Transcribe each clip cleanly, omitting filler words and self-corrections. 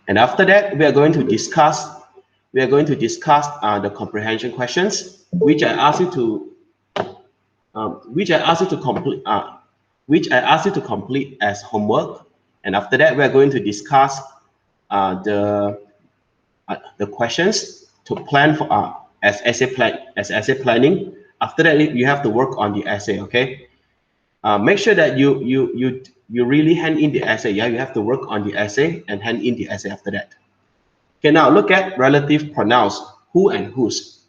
And after that, we are going to discuss the comprehension questions, which I asked you to complete as homework. And after that, we are going to discuss the questions to plan for as essay planning. After that, you have to work on the essay. Okay. Make sure that you really hand in the essay. Yeah, you have to work on the essay and hand in the essay after that. Okay, now look at relative pronouns, who and whose.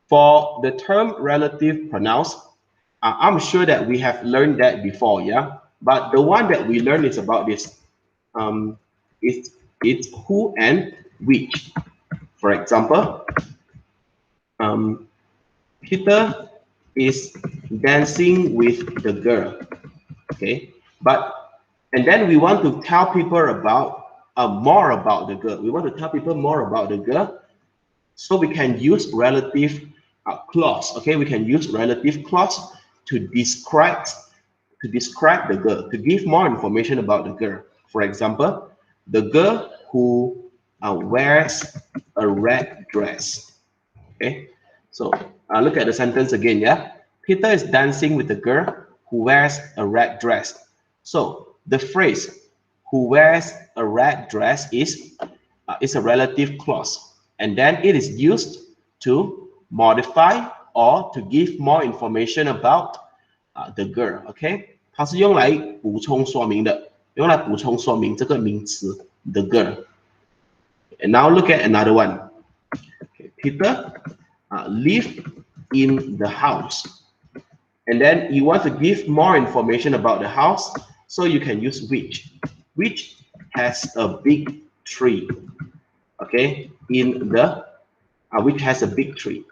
For the term relative pronouns, I'm sure that we have learned that before, yeah. But the one that we learned is about this. It's who and which. For example, Peter is dancing with the girl. Okay, and then we want to tell people about more about the girl. We want to tell people more about the girl, so we can use relative clause. Okay, we can use relative clause to describe the girl, to give more information about the girl. For example, the girl who wears a red dress. Okay, so look at the sentence again. Yeah, Peter is dancing with the girl who wears a red dress. So the phrase "who wears a red dress" is a relative clause, and then it is used to modify or to give more information about the girl. Okay， 它是用来补充说明的，用来补充说明这个名词 the girl. And now look at another one. Okay, Peter live in the house, and then you want to give more information about the house, so you can use which has a big tree. Okay, which has a big tree,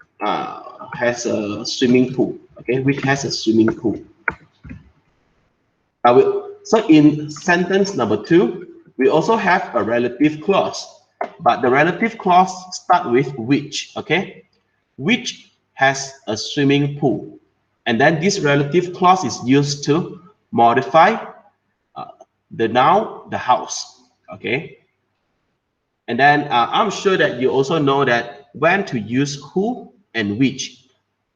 has a swimming pool. Okay, which has a swimming pool. So in sentence number 2, we also have a relative clause, but the relative clause start with which. Okay, which has a swimming pool, and then this relative clause is used to modify the noun, the house. Okay, and then I'm sure that you also know that when to use who and which.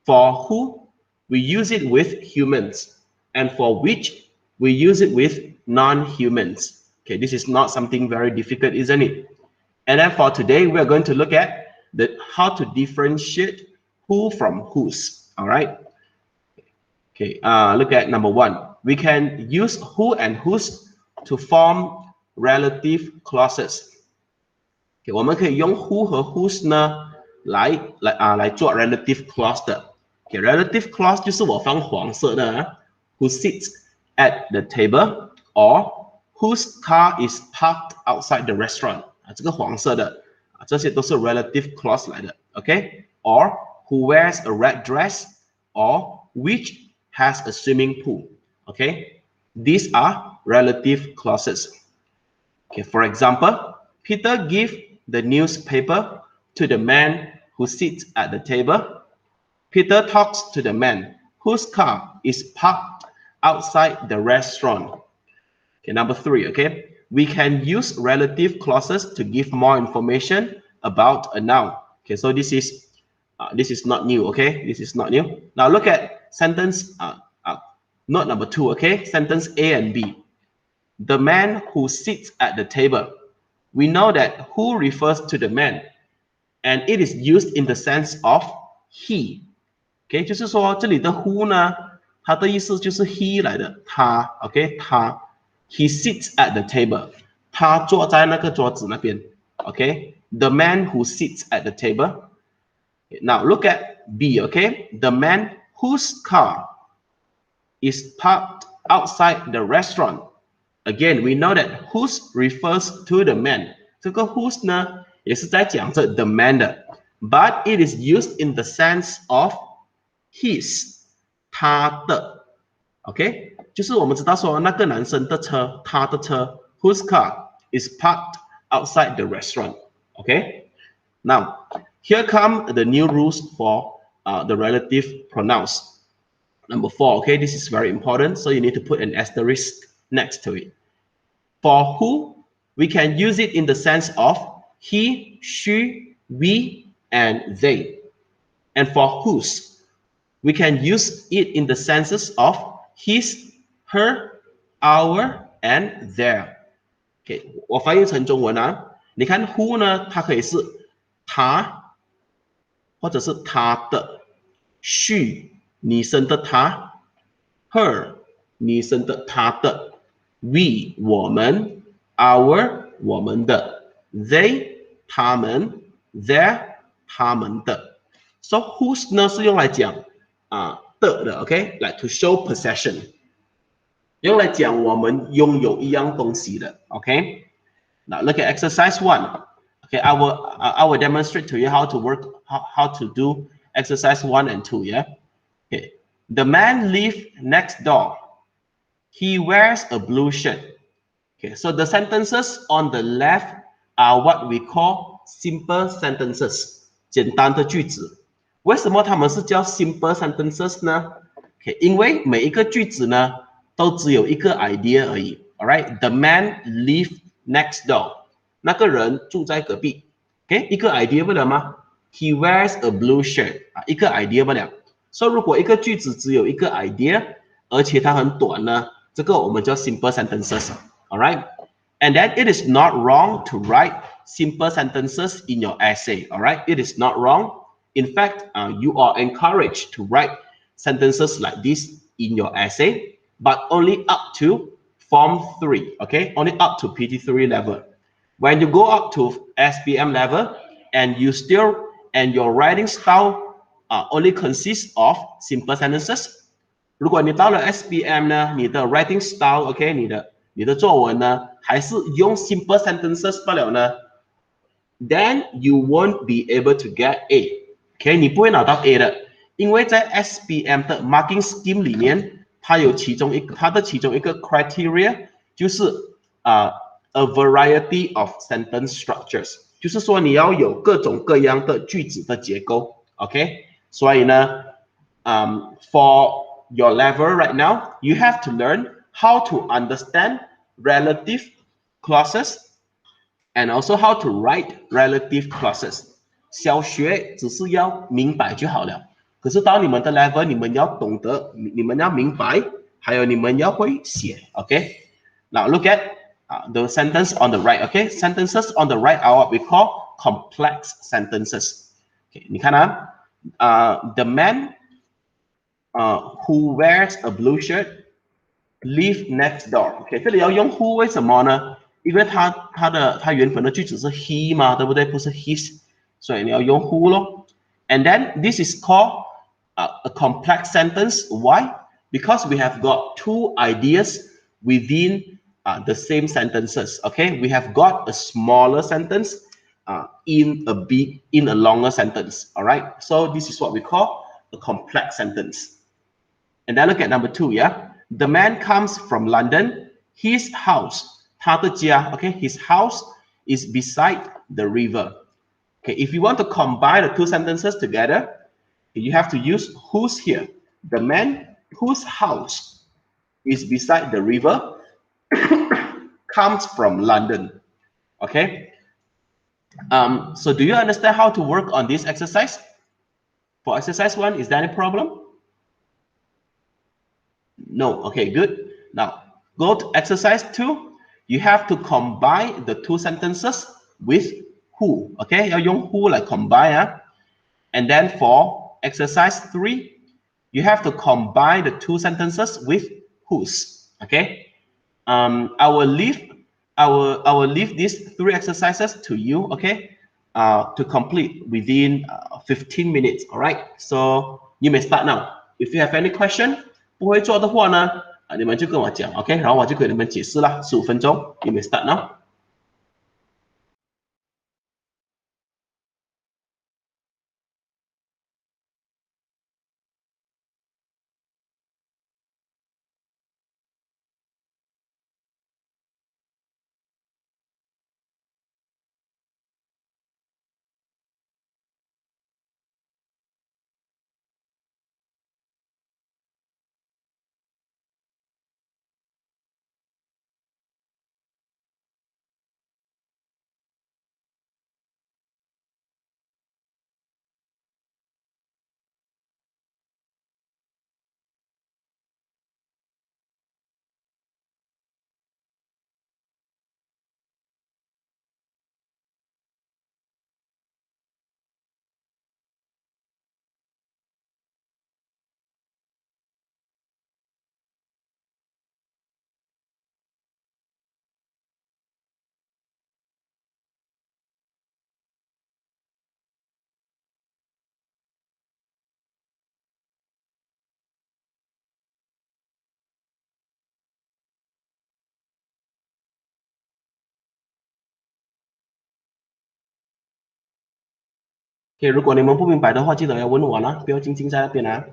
For who, we use it with humans, and for which, we use it with non-humans. Okay, this is not something very difficult, isn't it? And then for today, we're going to look at how to differentiate who from whose. All right. Okay, look at number 1. We can use who and whose to form relative clauses. Okay, 我们可以用 who 和 whose 呢来做 relative clause 的。Okay, relative clause 就是我放黄色的 who sits at the table, or whose car is parked outside the restaurant. 这个黄色的这些都是 relative clause 来的。Okay, or who wears a red dress, or which has a swimming pool. Okay, these are relative clauses. Okay, for example, Peter gives the newspaper to the man who sits at the table. Peter talks to the man whose car is parked outside the restaurant. Okay, number 3. Okay, we can use relative clauses to give more information about a noun. Okay, so this is not new. Okay, this is not new. Now look at sentence note number 2. Okay, sentence A and B. The man who sits at the table. We know that who refers to the man, and it is used in the sense of he. Okay, 就是说这里的 who 呢，它的意思就是 he 来的，他。Okay, 他 he sits at the table. 他坐在那个桌子那边。Okay, the man who sits at the table. Now look at B. Okay, the man whose car is parked outside the restaurant. Again, we know that whose refers to the man. 这个 whose 呢，也是在讲这 the man 的 but it is used in the sense of his, 他的。OK， 就是我们知道说那个男生的车，他的车 whose car is parked outside the restaurant. OK， now here come the new rules for the relative pronouns. Number 4. Okay, this is very important, so you need to put an asterisk next to it. For who, we can use it in the sense of he, she, we, and they. And for whose, we can use it in the senses of his, her, our, and their. OK， 我翻译成中文啊，你看 who 呢，它可以是他，或者是他的 ，she 女生的她 ，her 女生的她的 ，we 我们 ，our 我们的 ，they 他们 ，their 他们的。So whose 呢是用来讲的 ，OK，like to show possession， 用来讲我们拥有一样东西的 ，OK。Now look at exercise 1. Okay, I will demonstrate to you how to work how to do exercise 1 and 2. Yeah. Okay. The man lives next door. He wears a blue shirt. Okay. So the sentences on the left are what we call simple sentences. 简单的句子。为什么他们是叫 simple sentences 呢？ Okay, 因为每一个句子呢都只有一个 idea 而已。All right. The man lives next door， 那个人住在隔壁 ，OK， 一个 idea 不了吗 ？He wears a blue shirt， 一个 idea 不了。所以如果一个句子只有一个 idea， 而且它很短呢，这个我们叫 simple sentences，all right？And then it is not wrong to write simple sentences in your essay，all right？It is not wrong. In fact, you are encouraged to write sentences like this in your essay, but only up to Form 3, okay? Only up to PT3 level. When you go up to SPM level and your writing style only consists of simple sentences. 如果你到了 SPM 呢，你的 writing style, OK， 你的作文呢，还是用 simple sentences 罢了呢 ，then you won't be able to get A，OK， 你不会拿到 A 的，因为在 SPM 的 marking scheme 里面。它的其中一个 criteria 就是a variety of sentence structures， 就是说你要有各种各样的句子的结构 ，OK？ 所以呢，for your level right now, you have to learn how to understand relative clauses and also how to write relative clauses。小学只是要明白就好了。可是到你们的 level， 你们要懂得，你们要明白，还有你们要会写 ，OK？ Now look at the sentence on the right, OK? Sentences on the right are what we call complex sentences. OK， 你看the man who wears a blue shirt lives next door. OK， 这里要用 who 为什么呢？因为它原本的句子是 he 嘛，对不对？不是 his， 所以你要用 who 咯。And then this is called a complex sentence. Why? Because we have got two ideas within the same sentences. Okay, we have got a smaller sentence in a longer sentence. All right, so this is what we call a complex sentence. And then look at number 2. Yeah, the man comes from London. His house, 他的家, okay, his house is beside the river. Okay, if you want to combine the two sentences together, you have to use whose here. The man whose house is beside the river comes from London. Okay. So do you understand how to work on this exercise? For exercise 1, is there any problem? No. Okay, good. Now go to exercise 2. You have to combine the two sentences with who. Okay, 要用 who 来 combine. And then for exercise 3, you have to combine the two sentences with whose. Okay. I will leave these 3 exercises to you. Okay. To complete within 15 minutes. All right. So you may start now. If you have any question, 不会做的话呢，你们就跟我讲 ，OK， 然后我就给你们解释了15分钟。You may start now. OK，如果你们不明白的话，记得要问我呢，不要静静在那边啊。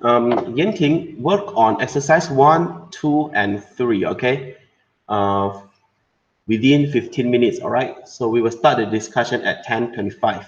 Yenting, work on exercise 1, 2, and 3, okay? Uh, within 15 minutes, all right? So we will start the discussion at 10:25.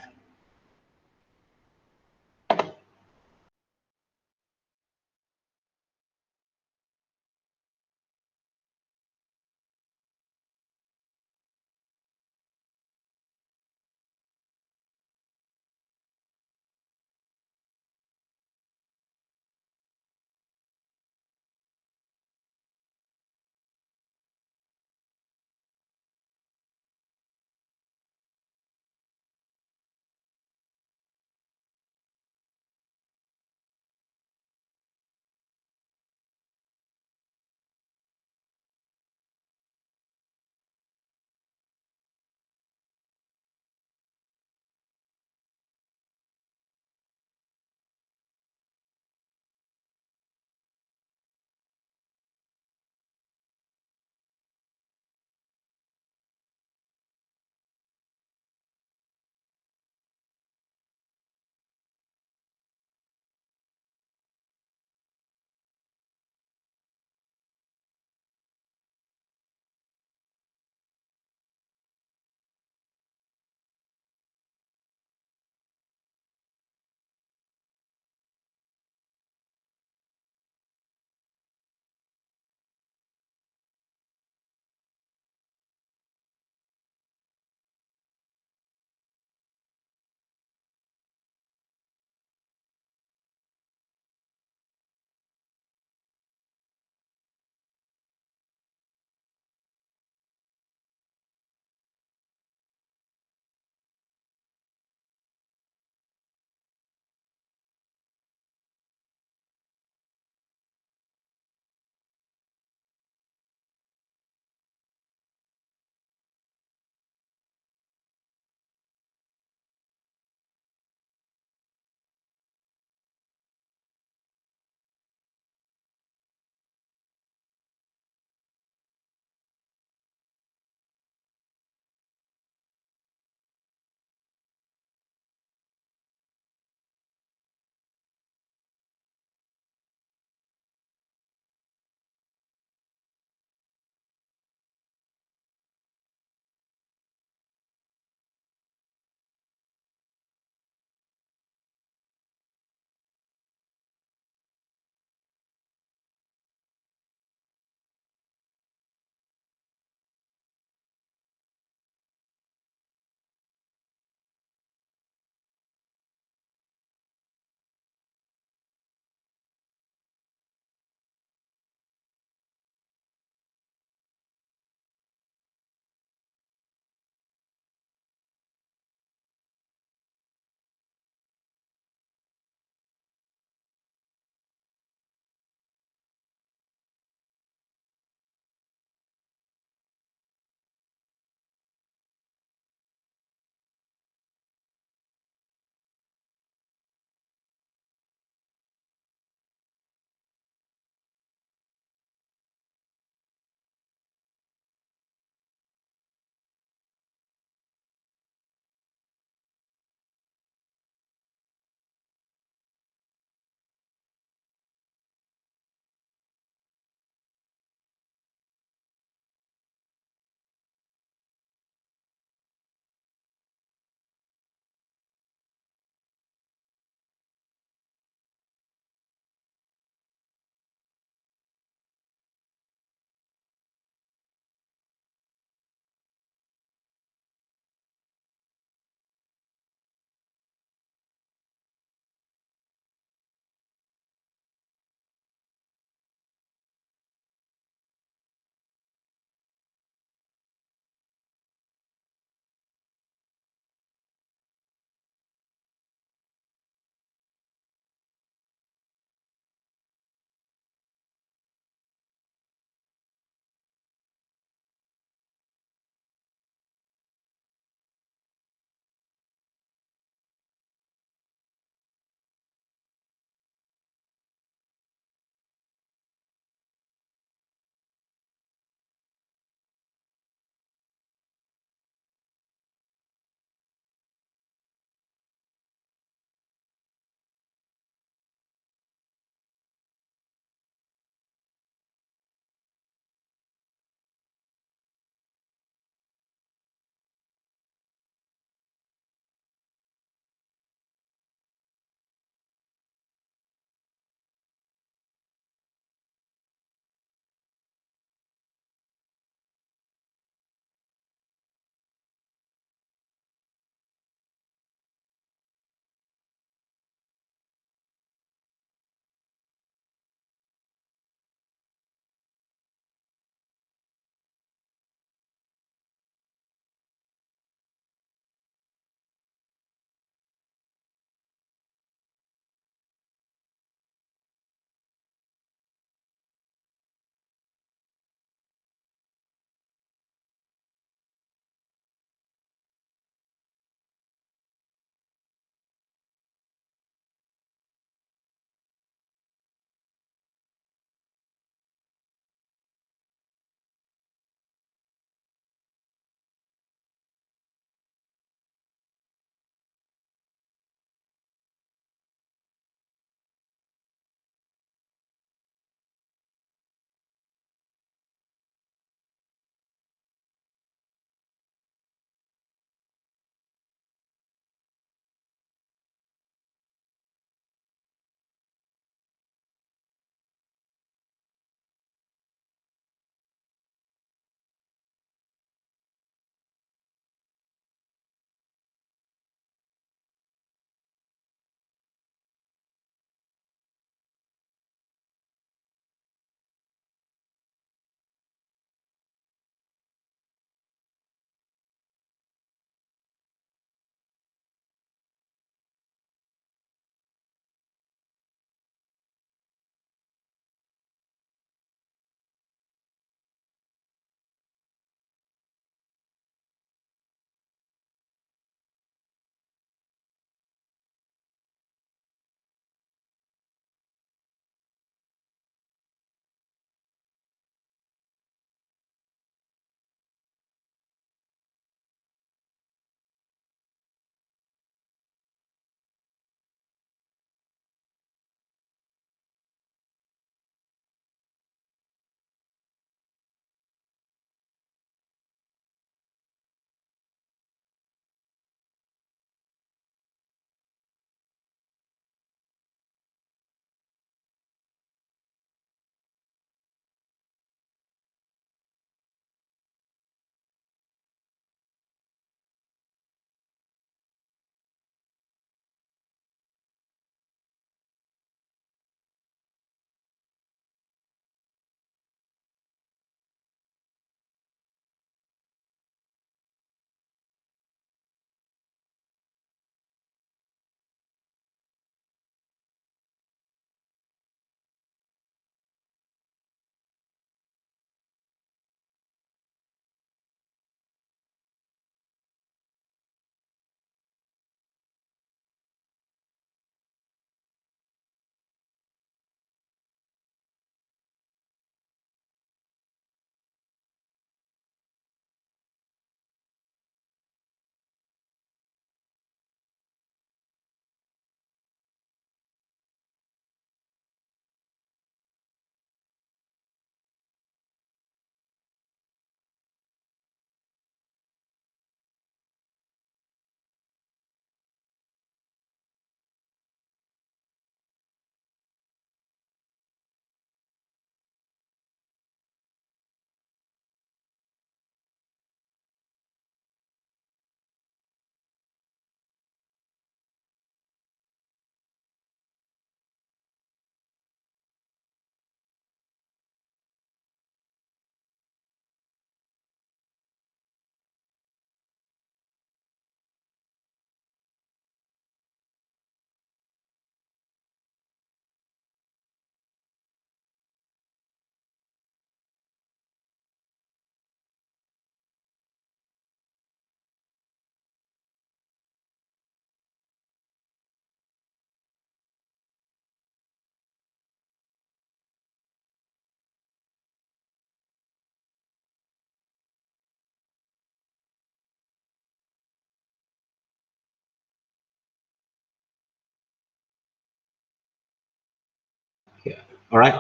All right,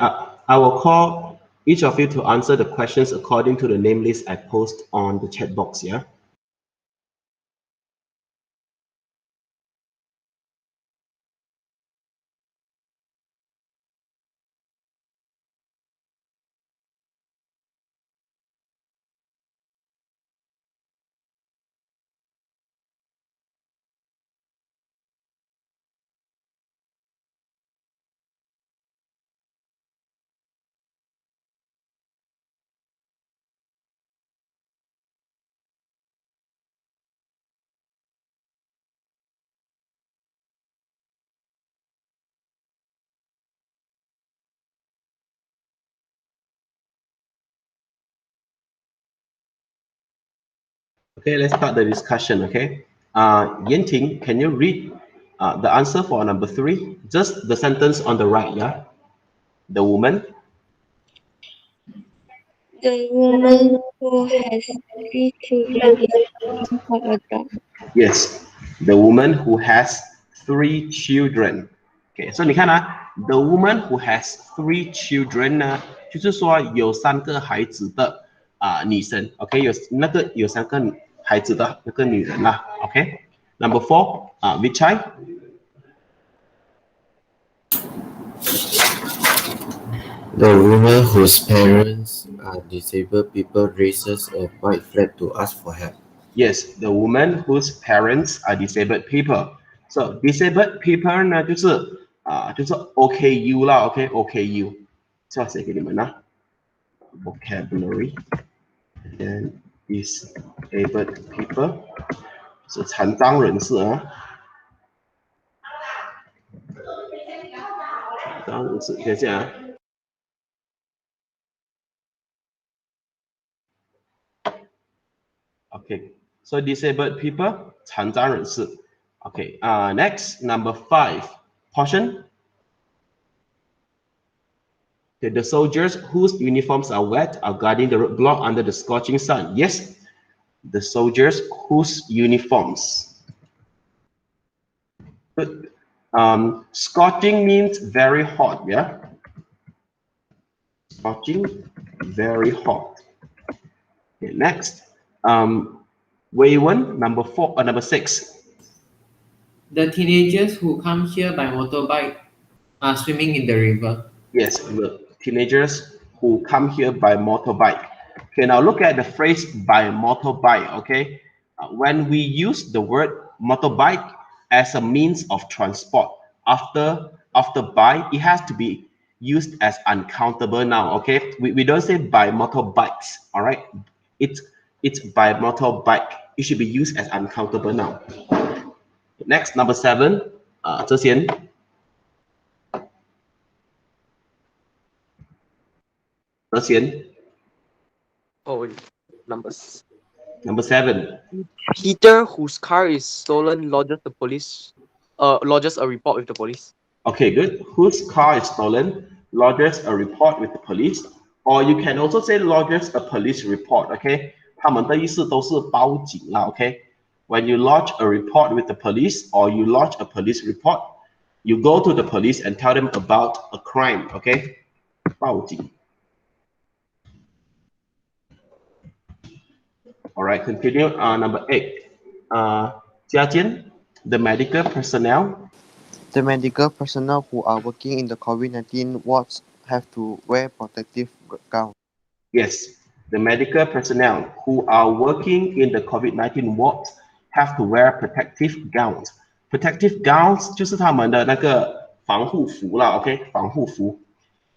I will call each of you to answer the questions according to the name list I post on the chat box, yeah? Okay, let's start the discussion, okay? Yenting, can you read the answer for number 3? Just the sentence on the right, yeah? The woman? The woman who has 3 children is looking for a job. Yes, the woman who has 3 children. Okay, so 你看啊 the woman who has 3 children 呢，就是说有3个孩子的女生。OK， 有3个孩子的那个女人啦。OK，Number 4 Vichai。The woman whose parents are disabled people raises a white flag to ask for help. Yes, the woman whose parents are disabled people. So disabled people 呢，就是 OKU 啦 ，OK，OKU，这要写给你们啦 ，vocabulary。Then disabled people 是残障人士啊，残障人士，等一下啊。Okay, so disabled people, 残障人士。Okay, next, number 5, portion. Okay, the soldiers whose uniforms are wet are guarding the roadblock under the scorching sun. Yes, the soldiers whose uniforms. Good. Scorching means very hot, yeah? Scorching, very hot. Okay, next. Wei-Wen, number 6. The teenagers who come here by motorbike are swimming in the river. Yes, the teenagers who come here by motorbike. Okay, now look at the phrase by motorbike, okay? When we use the word motorbike as a means of transport, after by, it has to be used as uncountable noun, okay? We don't say by motorbikes, all right? It's by motorbike. It should be used as uncountable noun. Next, number 7, Zhe Xian. Oh, numbers. Number 7. Peter, whose car is stolen, lodges a report with the police. Okay, good. Whose car is stolen, lodges a report with the police. Or you can also say lodges a police report, okay? 他们的意思都是报警啦 okay? When you lodge a report with the police or you lodge a police report, you go to the police and tell them about a crime, okay? 报警. All right, continue. Number 8. Jiajian, the medical personnel. The medical personnel who are working in the COVID-19 wards have to wear protective gowns. Yes, the medical personnel who are working in the COVID-19 wards have to wear protective gowns. Protective gowns 就是他们的那个防护服啦 okay? 防护服.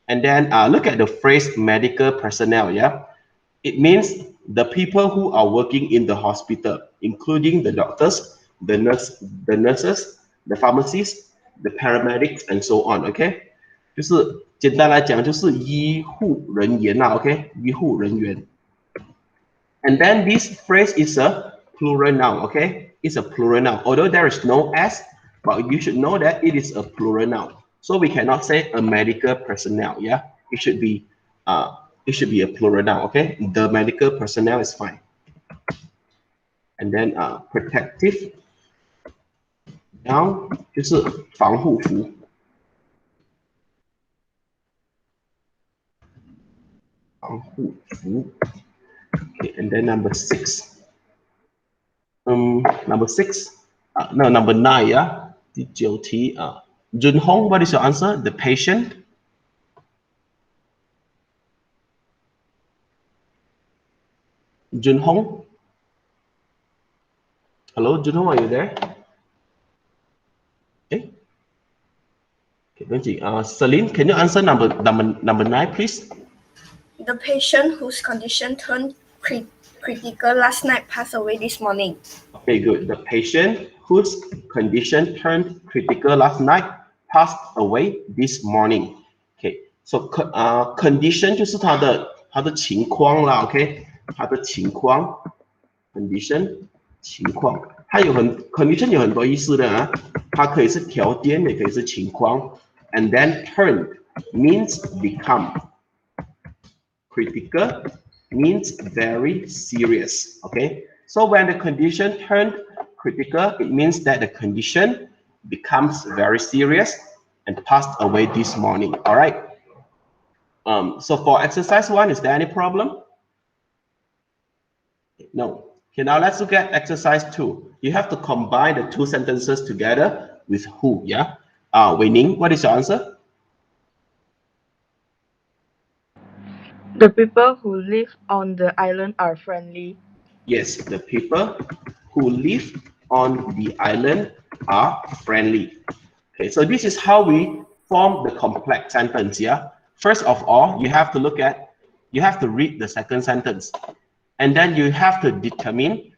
And then look at the phrase medical personnel, yeah? It means the people who are working in the hospital, including the doctors, the nurses, the pharmacists, the paramedics, and so on, okay? 就是简单来讲就是医护人员啦 okay? 医护人员. And then this phrase is a plural noun, okay? It's a plural noun. Although there is no S, but you should know that it is a plural noun. So we cannot say a medical personnel, yeah? It should be a plural noun, okay? The medical personnel is fine. And then protective noun 就是防护服.防护服. Okay, and then number 6. Number 6. No, number 9. Yeah. 第9题. Junhong, what is your answer? The patient. Junhong. Hello, Junhong, are you there? Okay. Okay, Celine, can you answer number 9, please? The patient whose condition turned critical last night passed away this morning. Okay, good. The patient whose condition turned critical last night passed away this morning. Okay, so condition 就是它的情况啦 ，OK， 它的情况 condition 情况，它condition 有很多意思的啊，它可以是条件，也可以是情况。And then turn means become. Critical means very serious. Okay, so when the condition turned critical, it means that the condition becomes very serious and passed away this morning. All right. So for exercise 1, is there any problem? No. Okay, now let's look at exercise 2. You have to combine the 2 sentences together with who. Yeah. Wei Ning, what is your answer? The people who live on the island are friendly. Yes, the people who live on the island are friendly. Okay, so this is how we form the complex sentence. Yeah. First of all, you have to read the second sentence, and then you have to determine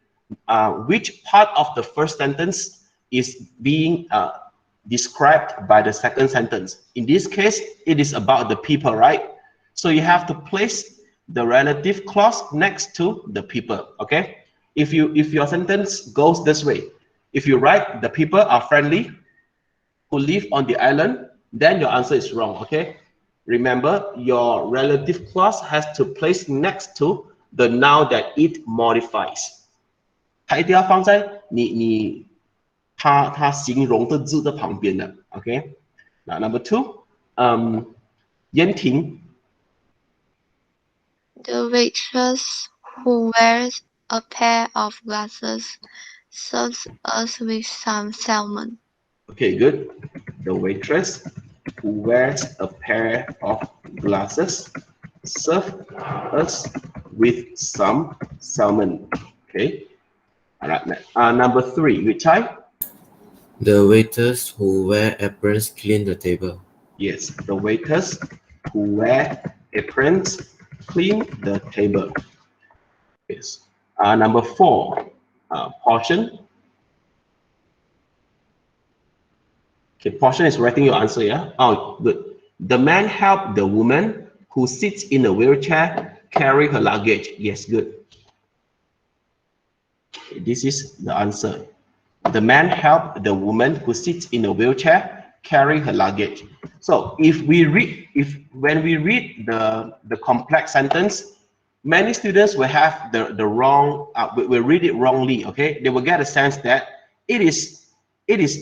which part of the first sentence is being described by the second sentence. In this case, it is about the people, right? So you have to place the relative clause next to the people. Okay, if your sentence goes this way, if you write the people are friendly who live on the island, then your answer is wrong. Okay, remember your relative clause has to place next to the noun that it modifies. 它一定要放在它形容的字的旁边的。Okay, now number 2, 燕婷。The waitress who wears a pair of glasses serves us with some salmon. Okay, good. The waitress who wears a pair of glasses serves us with some salmon. Okay. All right. Number 3, Vichai. The waiters who wear aprons clean the table. Yes, the waiters who wear aprons clean the table. Yes. Number 4, Portion. Okay, Portion is writing your answer, yeah? Oh, good. The man helped the woman who sits in a wheelchair carry her luggage. Yes, good. Okay, this is the answer. The man helped the woman who sits in a wheelchair carry her luggage. So when we read the complex sentence, many students will have the wrong, will read it wrongly. Okay, they will get a sense that it is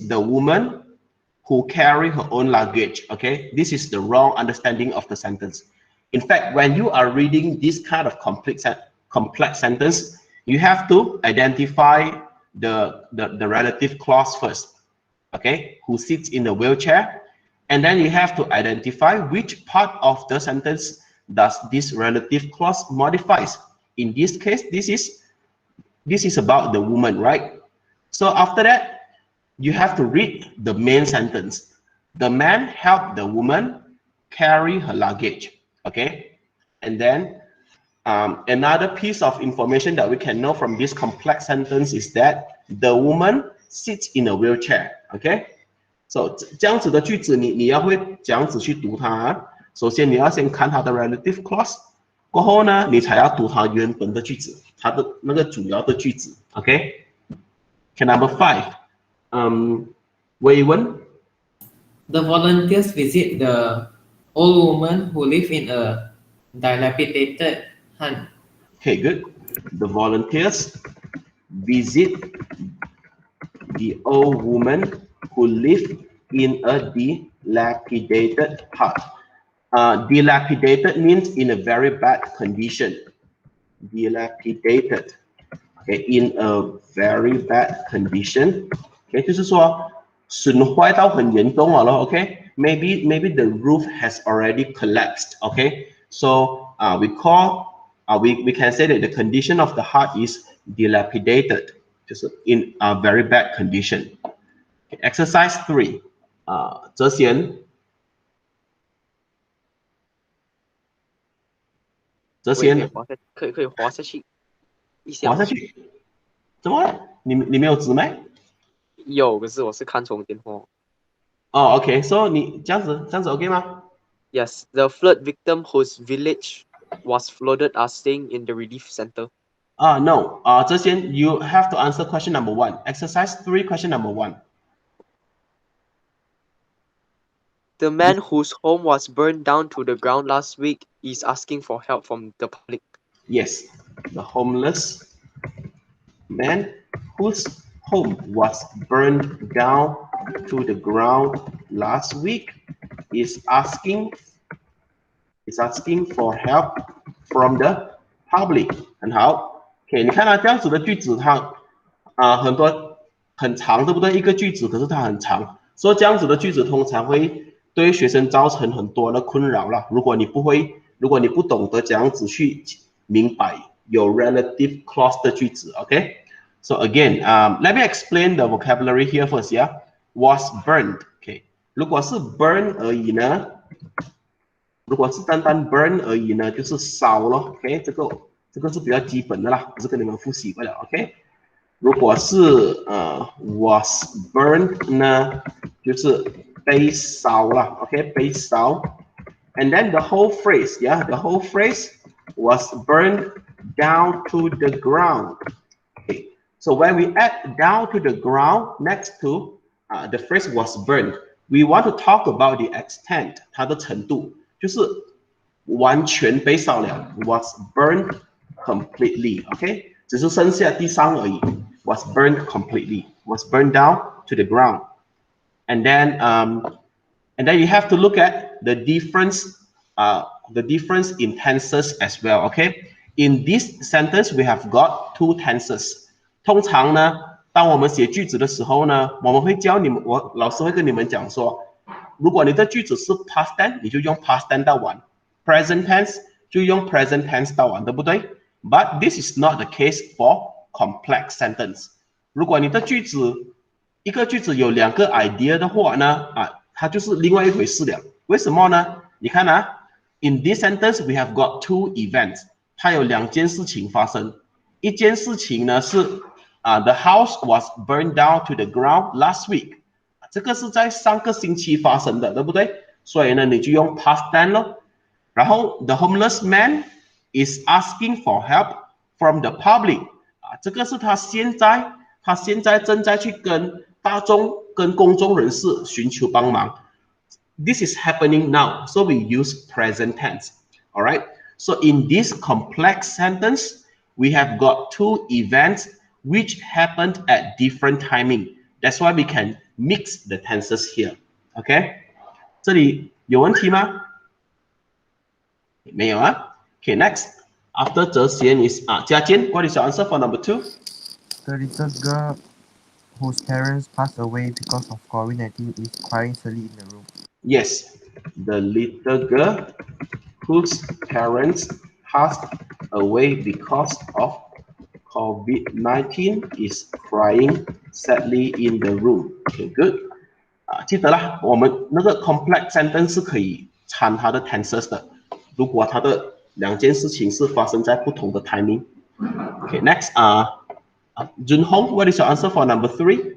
the woman who carry her own luggage. Okay, this is the wrong understanding of the sentence. In fact, when you are reading this kind of complex sentence, you have to identify the relative clause first. Okay, who sits in the wheelchair, and then you have to identify which part of the sentence does this relative clause modifies. In this case, this is about the woman, right? So after that, you have to read the main sentence. The man helped the woman carry her luggage. Okay, and then another piece of information that we can know from this complex sentence is that the woman sits in a wheelchair. Okay, so 这样子的句子你要会这样子去读它啊。首先你要先看它的 relative clause， 过后呢你才要读它原本的句子，它的那个主要的句子。Okay, number 5, Wei Wen. The volunteers visit the old woman who live in a dilapidated hut. Okay, good. The volunteers visit the old woman who live in a dilapidated hut. Dilapidated means in a very bad condition. Dilapidated, okay, in a very bad condition. Okay, 就是说损坏到很严重了 okay? Maybe the roof has already collapsed. Okay, so we can say that the condition of the heart is dilapidated, just in a very bad condition. Okay, exercise 3. 哲贤。哲贤，可以滑下去一下。滑下去？怎么了？你没有纸吗？有，可是我是看从电话。哦 ，OK，so 你这样子 OK 吗 ？Yes, the flood victim whose village was flooded are staying in the relief center. No. 哲贤 you have to answer question number 1. Exercise 3, question number 1. The man whose home was burned down to the ground last week is asking for help from the public. Yes, the homeless man whose home was burned down to the ground last week is asking for help from the public. 很好 ，OK， 你看它这样子的句子，它很长，对不对？一个句子，可是它很长，所以这样子的句子通常会对学生造成很多的困扰了。如果你不懂得这样子去明白有 relative clause 的句子 ，OK？ So again, let me explain the vocabulary here first. Yeah, was burned. OK， 如果是 burn 而已呢？如果是单 burn 而已呢，就是烧咯。OK， 这个是比较基本的啦，不是跟你们复习不了。OK， 如果是was burned 呢，就是被烧啦。OK， 被烧。And then the whole phrase, yeah, the whole phrase was burned down to the ground. Okay, so when we add down to the ground next to the phrase was burned, we want to talk about the extent, 它的程度，就是完全被烧了 ，was burned completely. Okay， 只是剩下地上而已 ，was burned completely, was burned down to the ground. And then you have to look at the difference in tenses as well. Okay, in this sentence we have got 2 tenses. 通常呢，当我们写句子的时候呢，我们会教你们，老师会跟你们讲说，如果你的句子是 past tense， 你就用 past tense 到完 ；present tense 就用 present tense 到完，对不对 ？But this is not the case for complex sentence. 如果你的句子一个句子有2个 idea 的话呢，它就是另外一回事了。为什么呢？你看in this sentence we have got 2 events， 它有2件事情发生。一件事情呢是the house was burned down to the ground last week， 这个是在上个星期发生的，对不对？所以呢，你就用 past tense 咯。然后 the homeless man is asking for help from the public， 这个是他现在正在去跟大众、跟公众人士寻求帮忙。This is happening now, so we use present tense. All right. So in this complex sentence, we have got 2 events which happened at different timing. That's why we can mix the tenses here. Okay. 这里有问题吗？没有啊。Okay, next. After 哲贤 is 嘉坚 what is your answer for number 2? The little girl whose parents passed away because of COVID-19 is crying sadly in the room. Yes, the little girl whose parents passed away because of COVID-19 is crying sadly in the room. Okay, good. 记得啦，我们那个 complex sentence 是可以掺它的 tenses 的。如果它的2件事情是发生在不同的 timing。Okay, next. Junhong, what is your answer for number 3?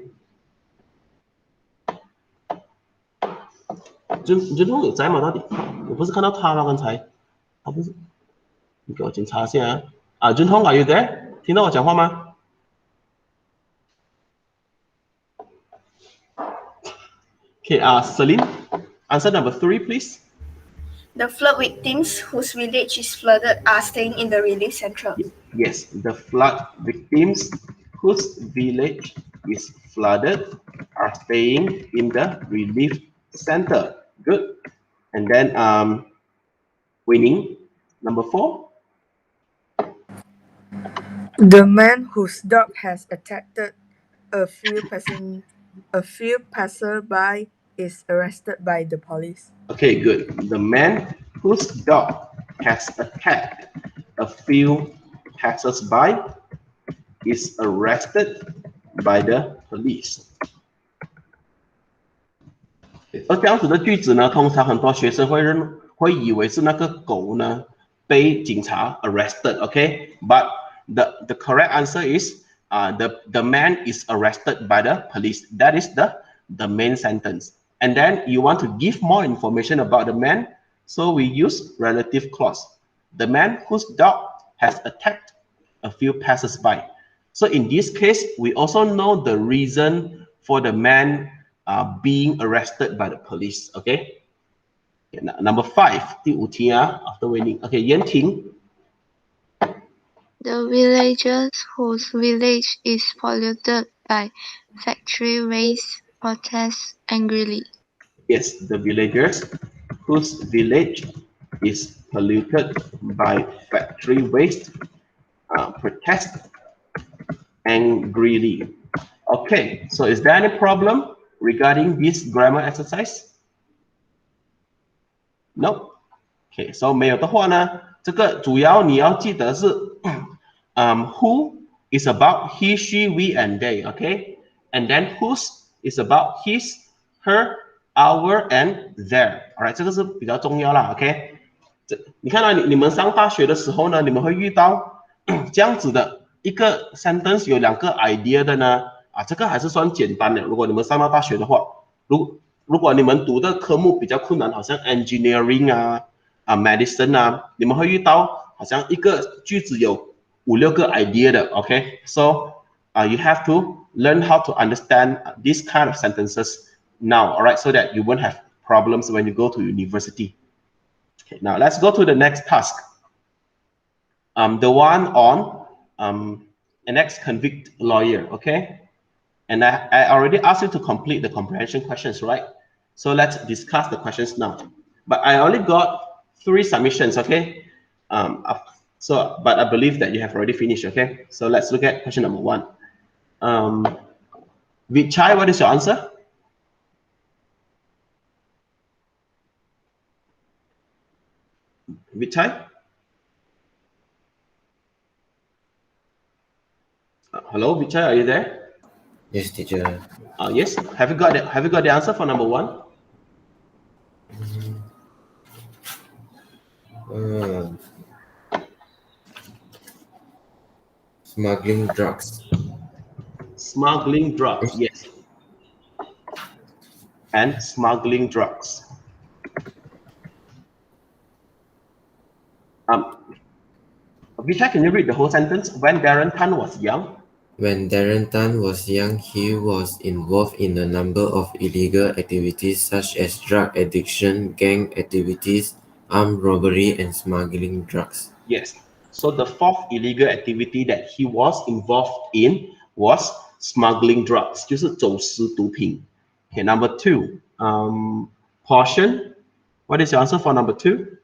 君通有在吗？到底我不是看到他吗？刚才他不是，你给我检查一下啊。君通 ，Are you there？ 听到我讲话吗 ？Okay, Celine, answer number 3, please. The flood victims whose village is flooded are staying in the relief center. Yes, the flood victims whose village is flooded are staying in the relief center. Good. And then Winning. Number 4. The man whose dog has attacked a few passerby is arrested by the police. Okay, good. The man whose dog has attacked a few passers-by is arrested by the police. 而这样子的句子呢，通常很多学生会以为是那个狗呢被警察 arrested，OK？But the correct answer is the man is arrested by the police. That is the main sentence. And then you want to give more information about the man, so we use relative clause. The man whose dog has attacked a few passers-by. So in this case, we also know the reason for the man being arrested by the police. Okay. Number 5, 第5题啊 after winning. Okay, 言婷. The villagers whose village is polluted by factory waste protest angrily. Yes, the villagers whose village is polluted by factory waste protest angrily. Okay, so is there any problem regarding this grammar exercise? No. Okay, so 没有的话呢，这个主要你要记得是who is about he, she, we, and they, okay? And then whose is about his, her, our, and their. Alright, 这个是比较重要啦 ，OK？ 你看到你们上大学的时候呢，你们会遇到这样子的一个 sentence 有2个 idea 的呢，这个还是算简单的。如果你们上到大学的话，如果你们读的科目比较困难，好像 engineering medicine 你们会遇到好像一个句子有5-6个 idea 的 ，OK？So you have to learn how to understand these kind of sentences now, alright, so that you won't have problems when you go to university. Okay, now let's go to the next task. The one on an ex-convict lawyer, okay? And I already asked you to complete the comprehension questions, right? So let's discuss the questions now. But I only got 3 submissions, okay? But I believe that you have already finished, okay? So let's look at question number 1. Vichai, what is your answer? Vichai? Hello, Vichai, are you there? Yes, teacher. Yes. Have you got the answer for number 1? Smuggling drugs. Smuggling drugs, yes. And smuggling drugs. Vishal, can you read the whole sentence? When Darren Tan was young. When Darren Tan was young, he was involved in a number of illegal activities such as drug addiction, gang activities, armed robbery, and smuggling drugs. Yes. So the 4th illegal activity that he was involved in was smuggling drugs, 就是走私毒品. Okay, number 2. Portion. What is your answer for number 2?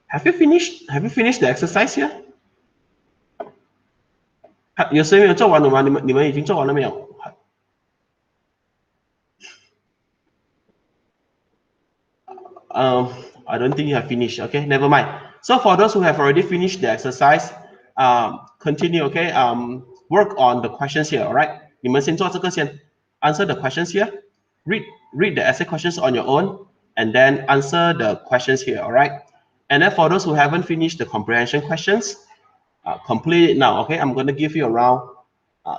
Have you finished the exercise here? 有谁没有做完的吗？你们已经做完了没有？ I don't think you have finished. Okay, never mind. So for those who have already finished the exercise, continue. Okay, work on the questions here. All right. 你们先做这个先 answer the questions here. Read the essay questions on your own, and then answer the questions here. All right. And then for those who haven't finished the comprehension questions, complete it now. Okay, I'm going to give you around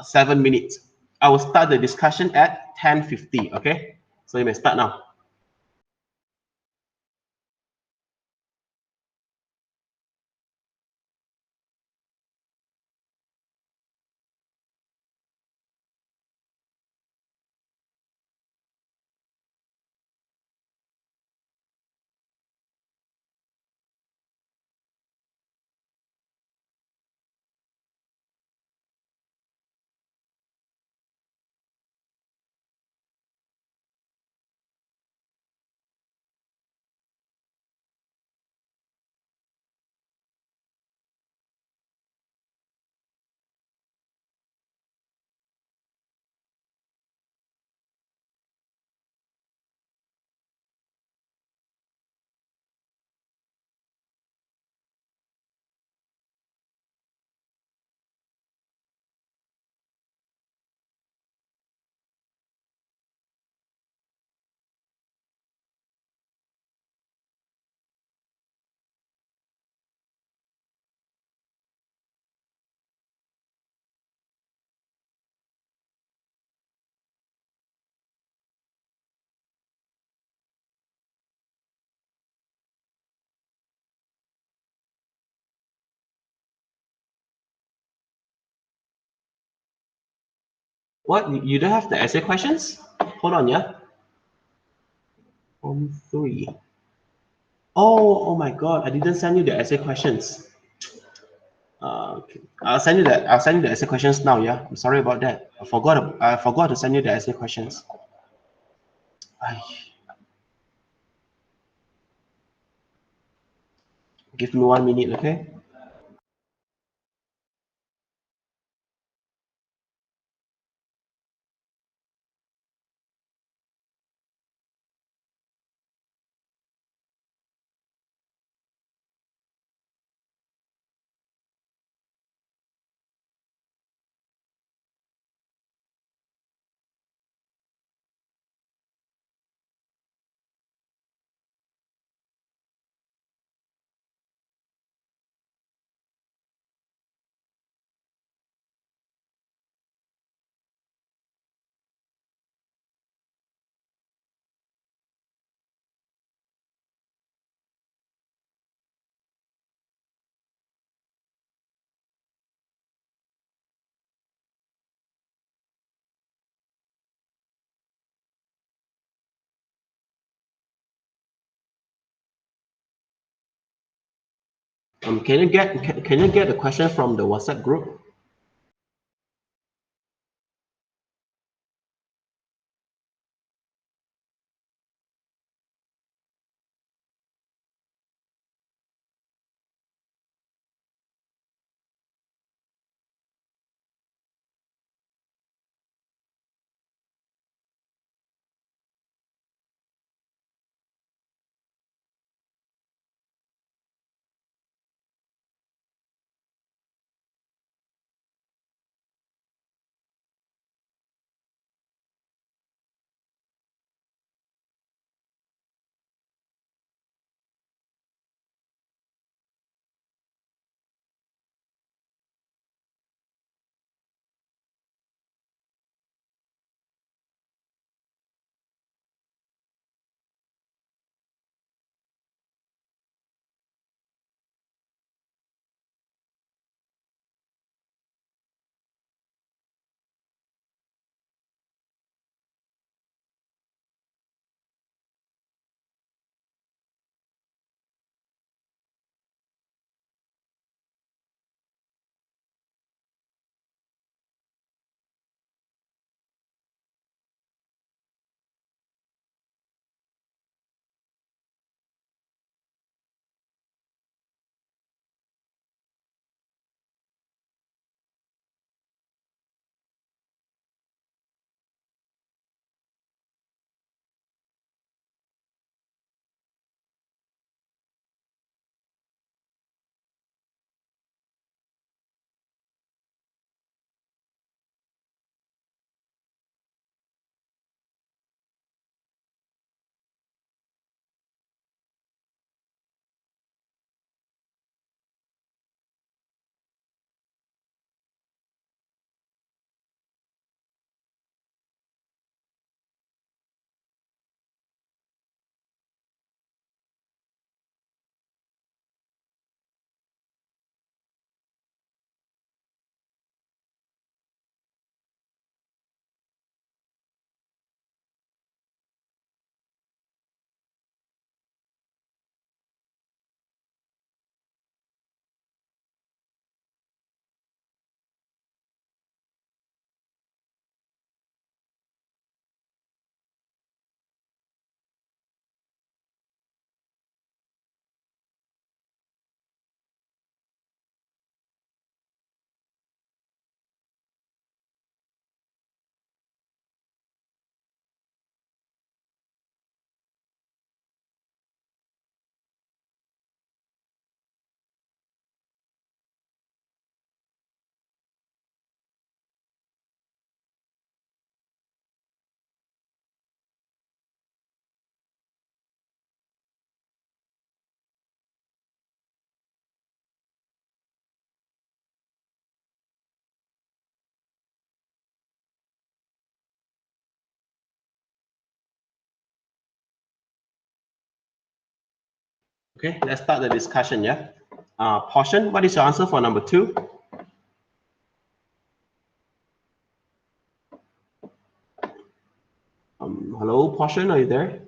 7 minutes. I will start the discussion at 10:50. Okay, so you may start now. What? You don't have the essay questions? Hold on, yeah. Form 3. Oh my God! I didn't send you the essay questions. Okay. I'll send you the essay questions now. Yeah. I'm sorry about that. I forgot to send you the essay questions. Ay. Give me 1 minute, okay? Can you get the question from the WhatsApp group? Okay, let's start the discussion, yeah? Portion, what is your answer for number 2? Hello, Portion, are you there?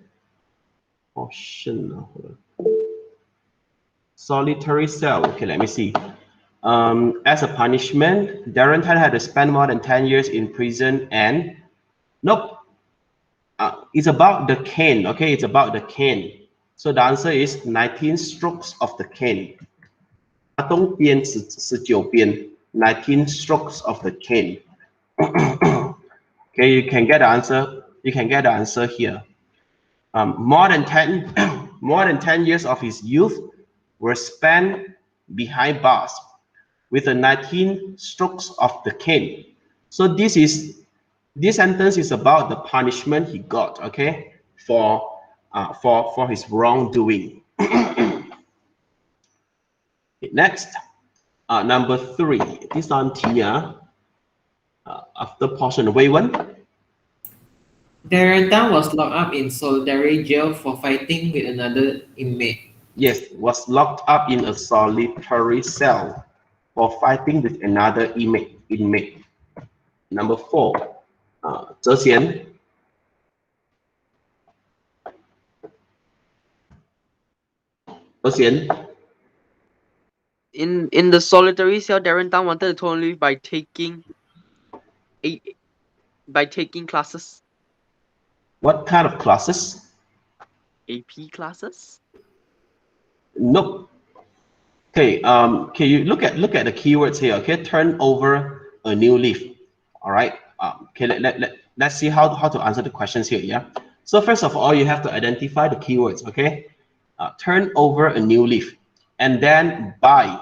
Portion. Solitary cell. Okay, let me see. As a punishment, Darren Tan had to spend more than 10 years in prison and nope. It's about the cane. Okay, it's about the cane. So the answer is 19 strokes of the cane. 19边 19 strokes of the cane. Okay, you can get the answer. You can get the answer here. More than 10 years of his youth were spent behind bars with the 19 strokes of the cane. So this sentence is about the punishment he got, okay, for his wrongdoing. Next, number 3. This on Tia. After portion, Wei Wen. Darren Tan was locked up in solitary jail for fighting with another inmate. Yes, was locked up in a solitary cell for fighting with another inmate. Number 4, Zhe Xian. Zhe Xian. In the solitary cell, Darren Tan wanted to totally live by taking classes. What kind of classes? AP classes? Nope. Okay, okay, you look at the keywords here, okay? Turn over a new leaf. All right. Okay, let's see how to answer the questions here, yeah? So first of all, you have to identify the keywords, okay? Turn over a new leaf. And then by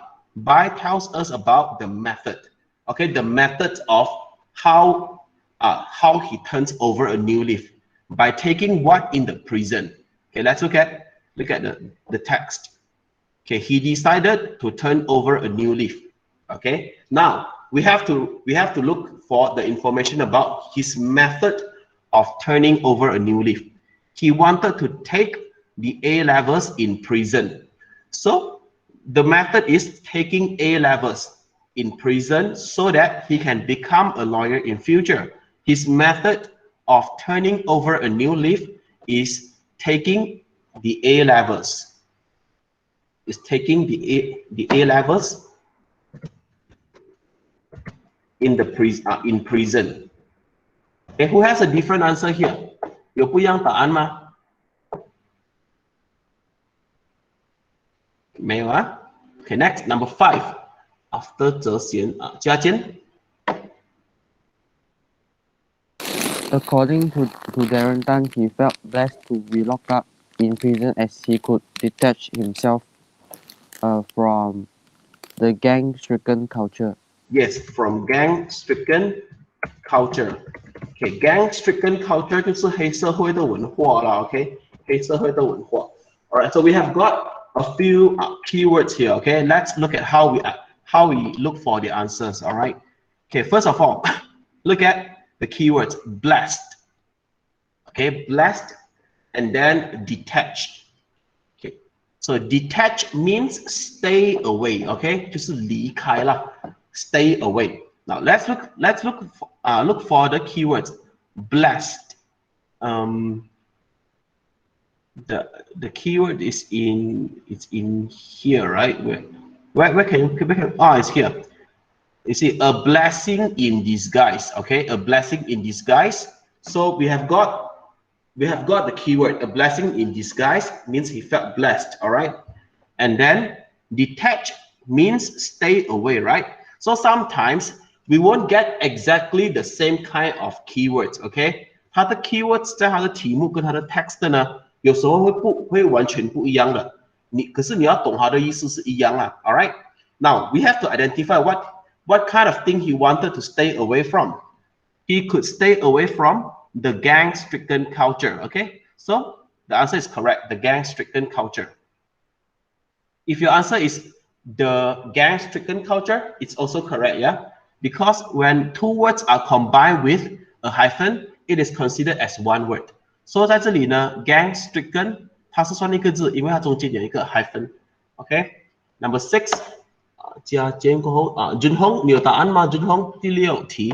tells us about the method, okay? The method of how he turns over a new leaf by taking what in the prison. Okay, let's look at the text. Okay, he decided to turn over a new leaf. Okay, now we have to look for the information about his method of turning over a new leaf. He wanted to take the A levels in prison. So the method is taking A levels in prison so that he can become a lawyer in future. His method of turning over a new leaf is taking the A levels. Is taking the A levels in prison. Okay, who has a different answer here? 有不一样答案吗？没有啊。Okay, next, number 5. After 哲贤，嘉坚。According to Darren Tan, he felt blessed to be locked up in prison as he could detach himself from the gang-stricken culture. Yes, from gang-stricken culture. Okay, gang-stricken culture 就是黑社会的文化啦。Okay, 黑社会的文化。All right, so we have got a few keywords here. Okay, let's look at how we look for the answers. All right. Okay, first of all, look at the keywords blessed. Okay, blessed, and then detached. Okay, so detached means stay away. Okay, 就是离开啦。Stay away. Now let's look for the keywords blessed. The keyword is in here, right? Where can you? Oh, it's here. You see, a blessing in disguise. Okay, a blessing in disguise. So we have got the keyword a blessing in disguise means he felt blessed. All right, and then detached means stay away, right? So sometimes we won't get exactly the same kind of keywords. Okay, 它的 keywords 在它的题目跟它的 text 呢，有时候会完全不一样的。可是你要懂它的意思是一样啦。All right, now we have to identify what kind of thing he wanted to stay away from. He could stay away from the gang-stricken culture. Okay, so the answer is correct. The gang-stricken culture. If your answer is the gang-stricken culture, it's also correct, yeah? Because when two words are combined with a hyphen, it is considered as one word. So 在这里呢 gang-stricken 它是算一个字，因为它中间有一个 hyphen. Okay, number 6. 加减过后俊宏，你有答案吗？俊宏，第6题。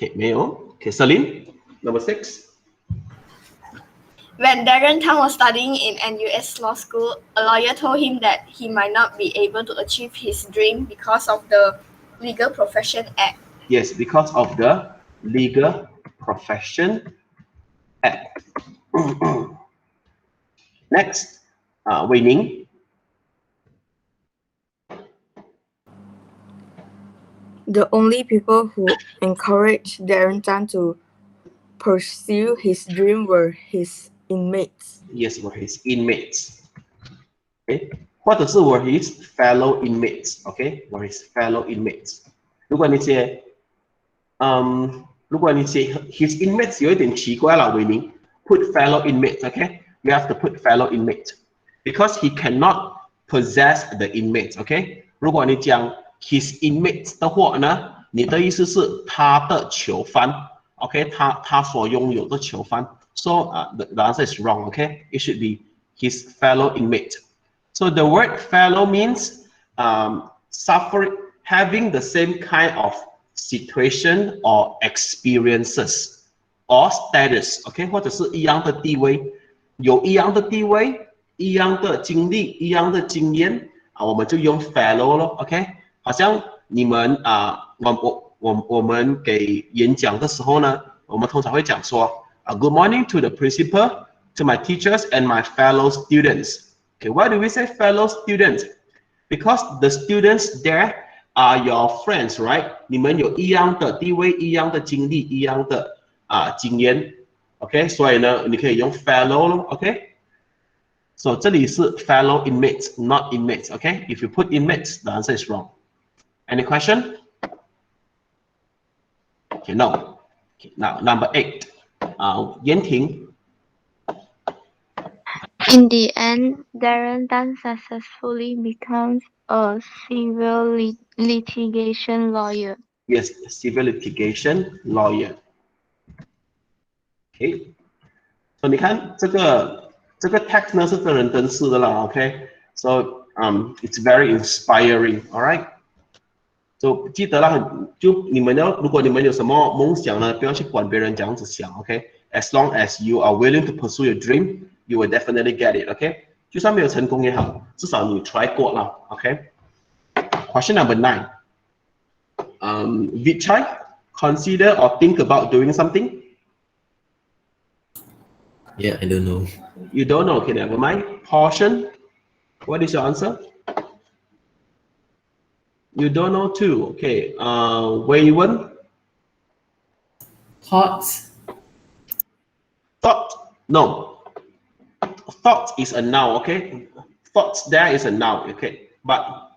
Okay, 没有。Okay, Celine, number 6. When Darren Tan was studying in NUS Law School, a lawyer told him that he might not be able to achieve his dream because of the Legal Profession Act. Yes, because of the Legal Profession Act. Next, Wei Ning. The only people who encouraged Darren Tan to pursue his dream were his inmates. Yes, were his inmates. Okay, 或者是 were his fellow inmates. Okay, were his fellow inmates. 如果你写 his inmates 有一点奇怪了，伟宁 put fellow inmates. Okay, you have to put fellow inmate because he cannot possess the inmates. Okay, 如果你讲 his inmates 的话呢，你的意思是他的囚犯。OK， 他所拥有的囚犯。So the answer is wrong. Okay, it should be his fellow inmate. So the word fellow means suffering, having the same kind of situation or experiences or status. OK， 或者是一样的地位，有一样的地位，一样的经历，一样的经验我们就用 fellow 咯。OK， 好像你们我们给演讲的时候呢，我们通常会讲说，Good morning to the principal, to my teachers and my fellow students. Okay, why do we say fellow students? Because the students there are your friends, right? 你们有一样的地位、一样的经历、一样的经验。OK， 所以呢，你可以用 fellow 咯。OK， so 这里是 fellow inmates, not inmates. OK， if you put inmates, the answer is wrong. Any question? Okay, no. Okay, now number 8. Yan Ting. In the end, Darren Tan successfully becomes a civil litigation lawyer. Yes, civil litigation lawyer. Okay. So 你看这个 text 呢是真人真事的啦 ，OK。So it's very inspiring, all right. So 记得啦，就如果你们有什么梦想呢，不要去管别人这样子想 ，OK。As long as you are willing to pursue your dream, you will definitely get it, OK。就算没有成功也好，至少你 try 过了 ，OK。Question number 9. Vichai, consider or think about doing something? Yeah, I don't know. You don't know, okay, never mind. Portion, what is your answer? You don't know too, okay. Wei Wen? Thoughts. Thought, no. Thought is a noun, okay. Thoughts there is a noun, okay. But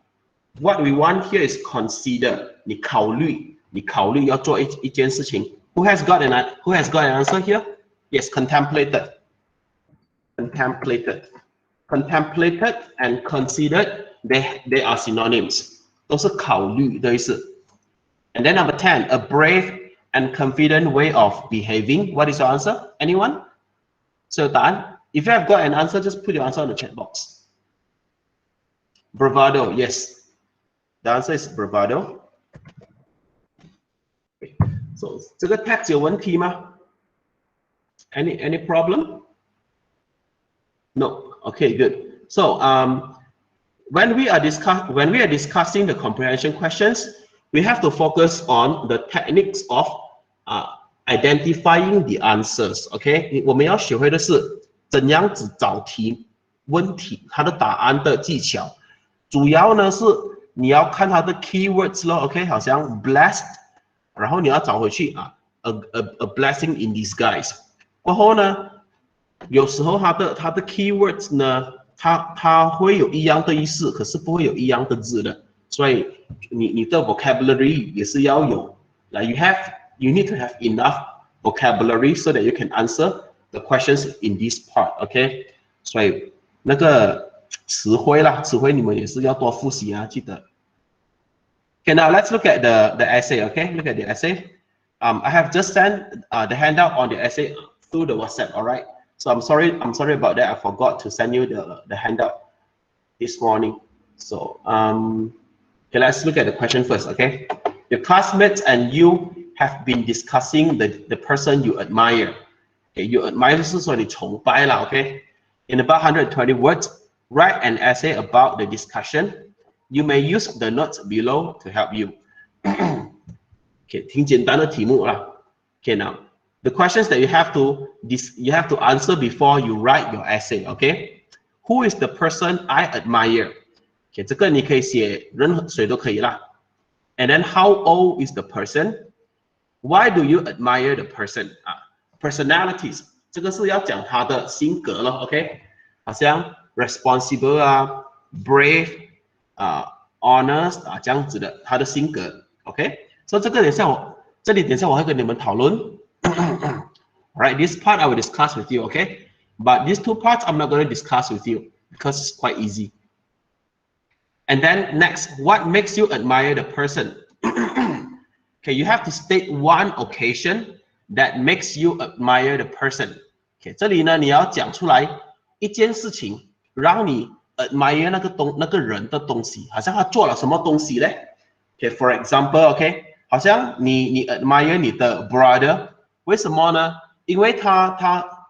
what we want here is consider. 你考虑要做一件事情。Who has got an answer here? Yes, contemplated. Contemplated and considered, they are synonyms. 都是考虑的意思。And then number 10, a brave and confident way of behaving. What is your answer? Anyone? So Dan, if you have got an answer, just put your answer in the chat box. Bravado, yes. The answer is bravado. Okay. So 这个 text 有问题吗？ Any problem? No. Okay, good. So when we are discussing the comprehension questions, we have to focus on the techniques of identifying the answers. Okay， 我们要学会的是怎样子找问题它的答案的技巧。主要呢是你要看它的 keywords 咯 ，OK， 好像 blessed， 然后你要找回去a blessing in disguise。过后呢，有时候它的 keywords 呢，它会有一样的意思，可是不会有一样的字的，所以你的 vocabulary 也是要有。Like you need to have enough vocabulary so that you can answer the questions in this part. OK， 所以那个词汇你们也是要多复习啊，记得。Okay, now let's look at the essay. Okay, look at the essay. I have just sent the handout on the essay through the WhatsApp. All right. So I'm sorry about that. I forgot to send you the handout this morning. So okay, let's look at the question first. Okay, your classmates and you have been discussing the person you admire. Okay, you admire 就是说你崇拜啦 okay? In about 120 words, write an essay about the discussion. You may use the notes below to help you. Okay, 挺简单的题目啦。Okay, now the questions that you have to answer before you write your essay. Okay, who is the person I admire? Okay, 这个你可以写任何谁都可以啦。And then how old is the person? Why do you admire the person? Personalities 这个是要讲他的性格了 ，OK？ 好像 responsible 啊 ，brave honest 这样子的，他的性格 ，OK？ 所以这个等一下我会跟你们讨论。Alright, this part I will discuss with you, okay? But these two parts I'm not going to discuss with you because it's quite easy. And then next, what makes you admire the person? Okay, you have to state one occasion that makes you admire the person. Okay, 这里呢，你要讲出来一件事情，让你 admire 那个人的东西，好像他做了什么东西嘞 ？Okay, for example, okay, 好像你 admire 你的 brother， 为什么呢？因为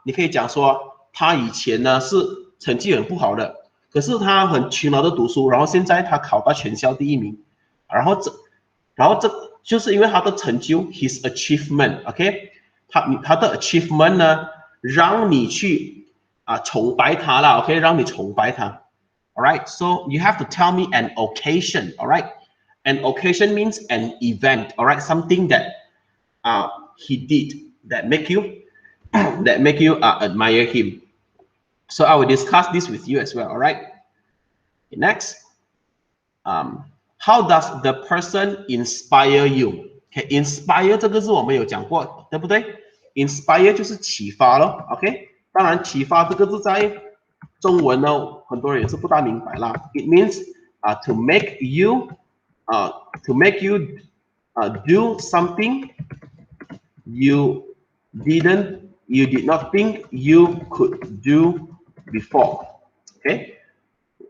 你可以讲说，他以前呢是成绩很不好的，可是他很勤劳的读书，然后现在他考到全校第1名，然后这就是因为他的成就 ，his achievement，OK， 他的 achievement 呢，让你去崇拜他啦 ，OK， 让你崇拜他 ，alright， so you have to tell me an occasion，alright， an occasion means an event，alright， something that he did that make you admire him. So I will discuss this with you as well, alright. Next, how does the person inspire you? Okay, inspire 这个字我们有讲过，对不对 ？Inspire 就是启发咯 ，OK。当然，启发这个字在中文呢，很多人也是不大明白啦。It means to make you do something you did not think you could do before. Okay,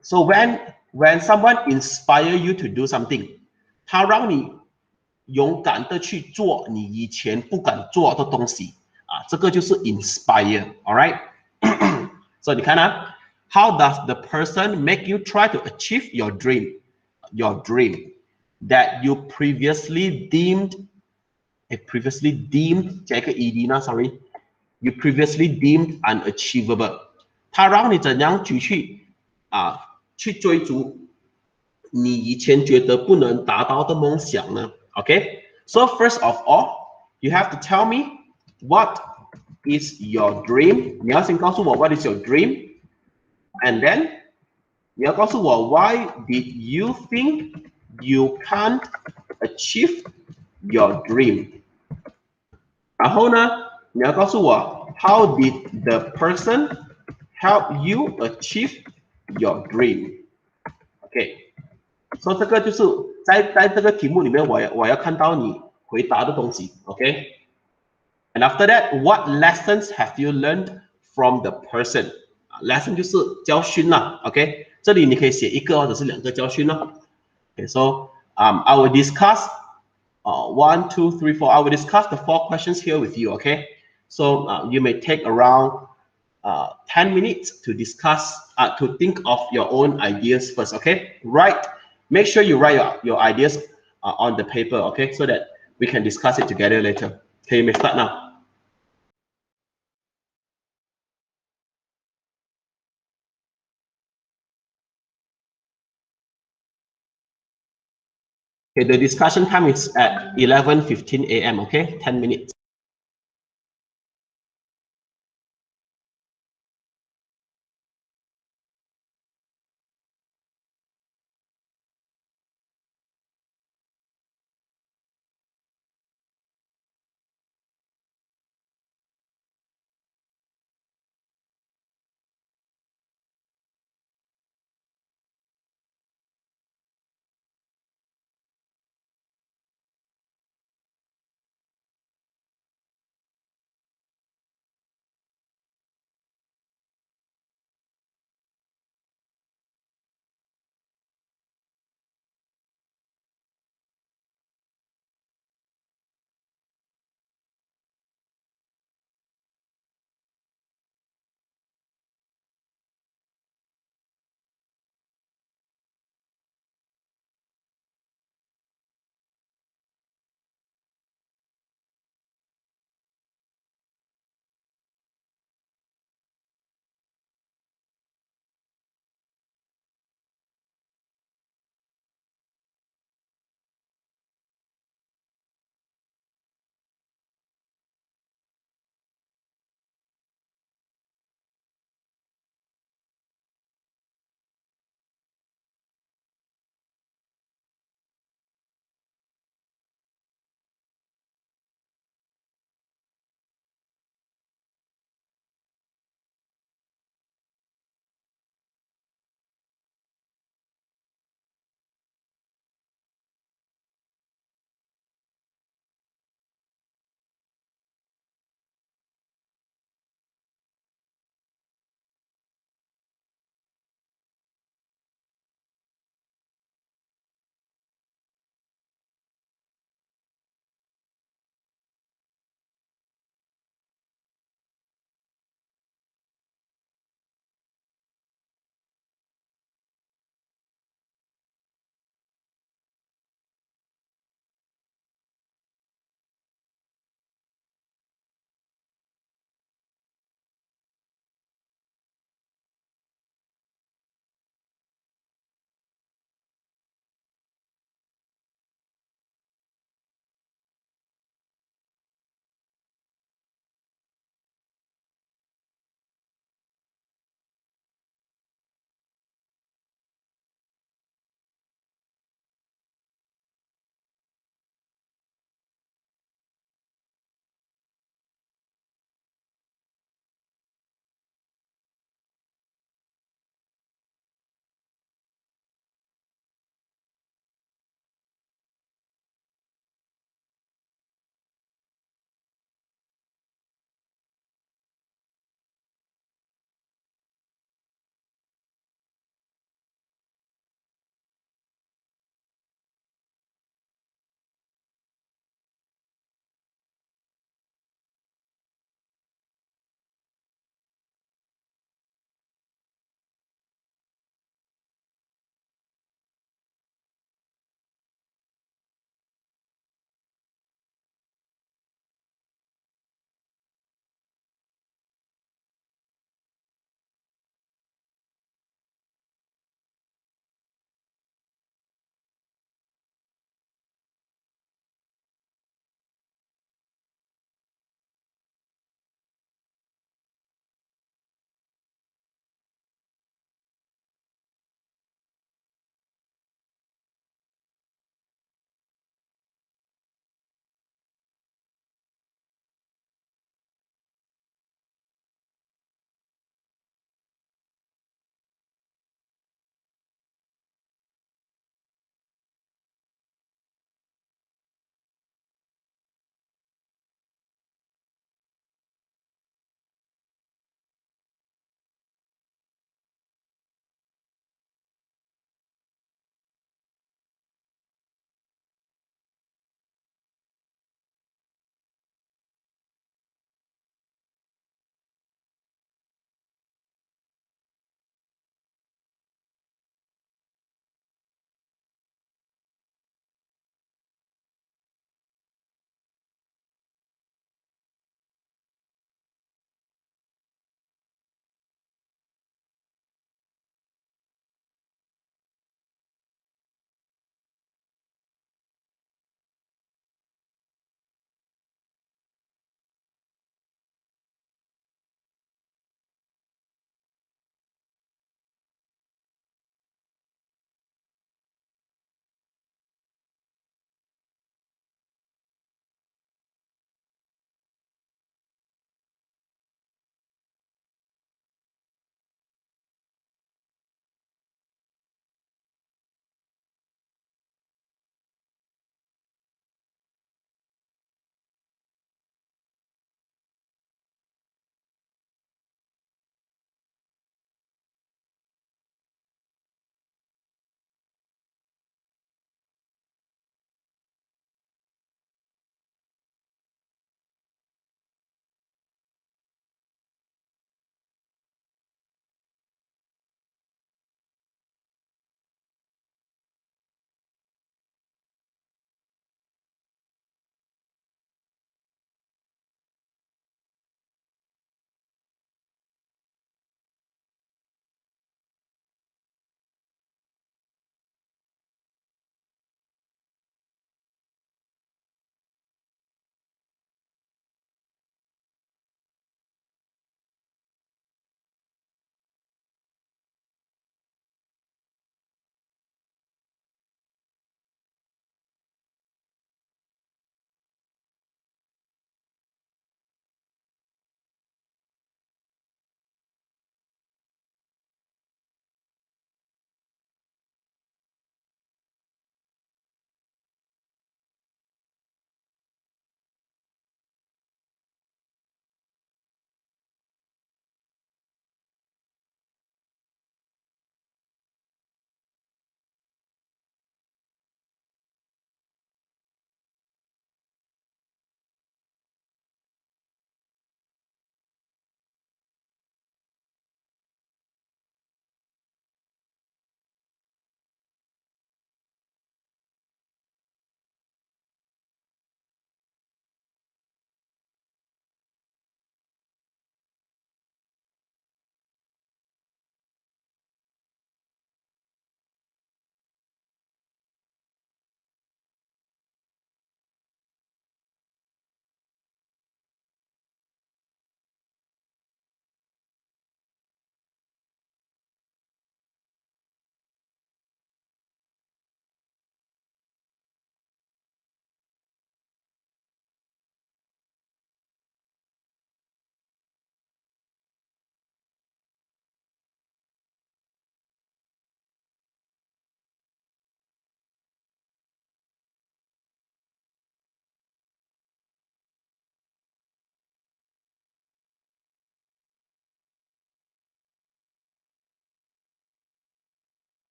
so when someone inspire you to do something, 他让你勇敢的去做你以前不敢做的东西这个就是 inspire, alright? So 你看how does the person make you try to achieve your dream that you previously deemed 加一个 ed 呢 sorry, you previously deemed unachievable. 它让你怎样去追逐你以前觉得不能达到的梦想呢 ？Okay, so first of all, you have to tell me what is your dream. 你要先告诉我 what is your dream, and then 你要告诉我 why did you think you can't achieve your dream. 然后呢，你要告诉我 how did the person help you achieve your dream. Okay, so 这个就是在这个题目里面我要看到你回答的东西 ，OK? And after that, what lessons have you learned from the person? Lesson 就是教训啦 ，OK? 这里你可以写1个或者是2个教训咯。Okay, so I will discuss 1, 2, 3, 4. I will discuss the 4 questions here with you, okay? So you may take around 10 minutes to discuss, to think of your own ideas first, okay? Make sure you write your ideas on the paper, okay? So that we can discuss it together later. Okay, you may start now. Okay, the discussion time is at 11:15 a.m., okay? 10 minutes.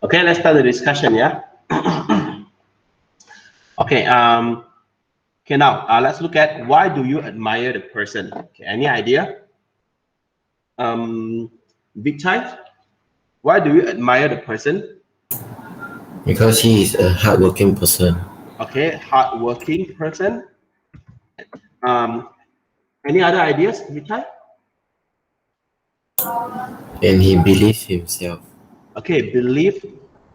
Okay, let's start the discussion. Yeah. Okay. Okay. Now, let's look at why do you admire the person? Okay, any idea? Big time. Why do you admire the person? Because he is a hardworking person. Okay, hardworking person. Any other ideas, Big time? And he believes himself. Okay, believe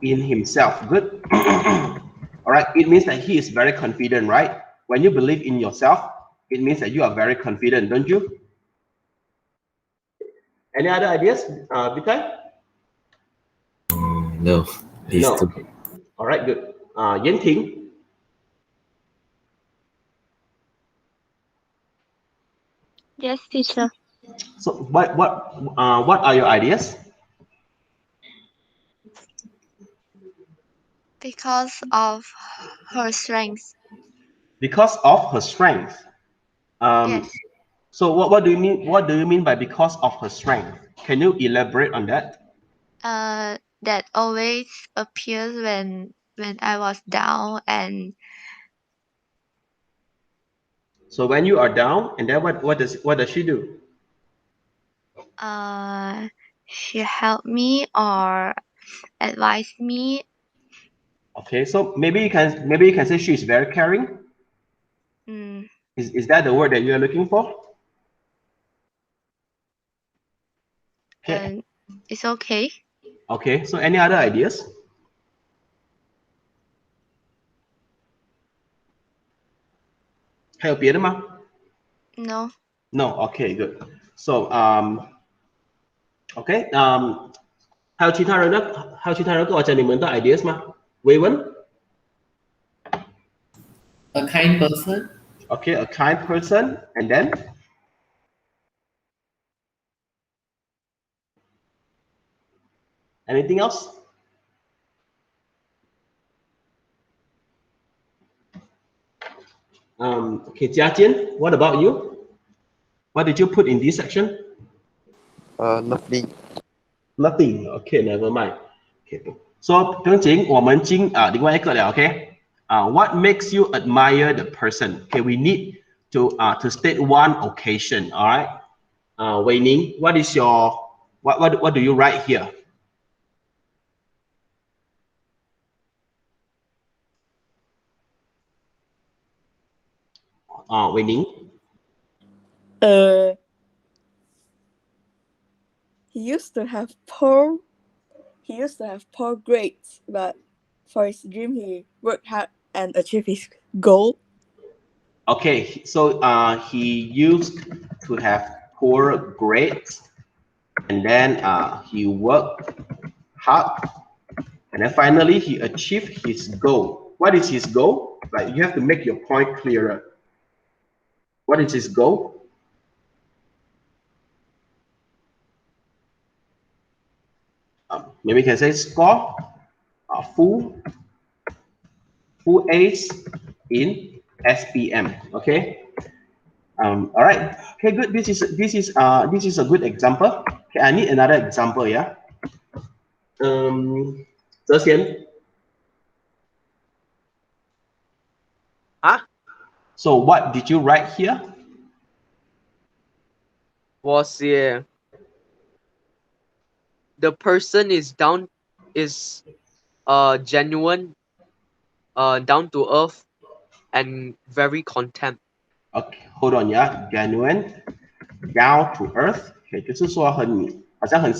in himself. Good. All right. It means that he is very confident, right? When you believe in yourself, it means that you are very confident, don't you? Any other ideas, Vitai? No, these No. two. All right, good. Yen Ting. Yes, teacher. So what are your ideas? Because of her strength. Because of her strength. Yes. So what do you mean? What do you mean by because of her strength? Can you elaborate on that? That always appears when I was down, and So when you are down, and then what does she do? she helped me or advised me. Okay, so maybe you can say she is very caring. Mm, Is that the word that you are looking for? Okay. and it's okay. Okay. So any other ideas? Hay有别的吗? No. No. Okay. Good. So okay. 还有其他人呢？还有其他人跟我讲你们的 ideas 吗？维文 A kind person. Okay, a kind person, and then anything else? Okay, Jiajin, what about you? What did you put in this section? Nothing. Nothing. Okay, never mind. Okay. So 不用紧，我们进另外一个了 ，OK？what makes you admire the person? Okay, we need to state one occasion. All right. Wei Ning, what is your what do you write here? Wei Ning. He used to have poor grades, but for his dream he worked hard and achieved his goal. Okay, so he used to have poor grades, and then he worked hard, and then finally he achieved his goal. What is his goal? Like you have to make your point clearer. What is his goal? Maybe you can say score full A's in SPM. Okay. All right. Okay, good. This is a good example. Okay, I need another example. Yeah. Zhe Xian. So what did you write here? Was the person is genuine, down to earth, and very content. Okay, hold on, yeah. Genuine, down to earth. Okay, 就是说好像很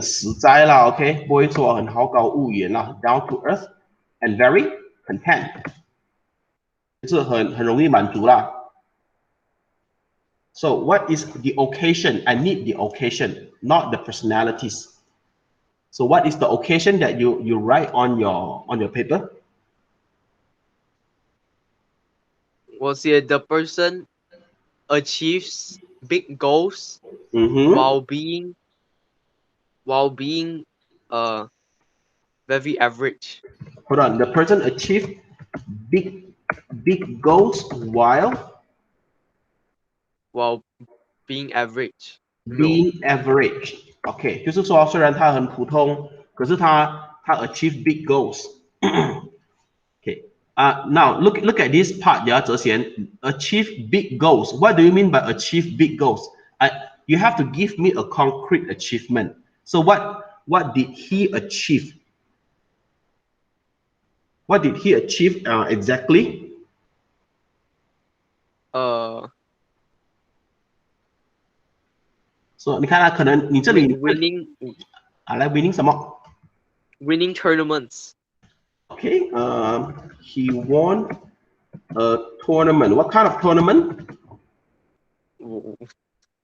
实在啦。OK，不会说很好高骛远啦。Down to earth and very content，就是很容易满足啦。So what is the occasion? I need the occasion, not the personalities. So what is the occasion that you write on your paper? Was the person achieves big goals while being very average. Hold on, the person achieved big goals while being average. Being average. OK，就是说虽然他很普通，可是他他 achieve big goals. Okay. Now look at this part, yeah, 哲贤 achieve big goals. What do you mean by achieve big goals? You have to give me a concrete achievement. So what did he achieve? What did he achieve exactly? So 你看啊，可能你这里 winning 来 winning 什么 winning tournaments. Okay, he won a tournament. What kind of tournament?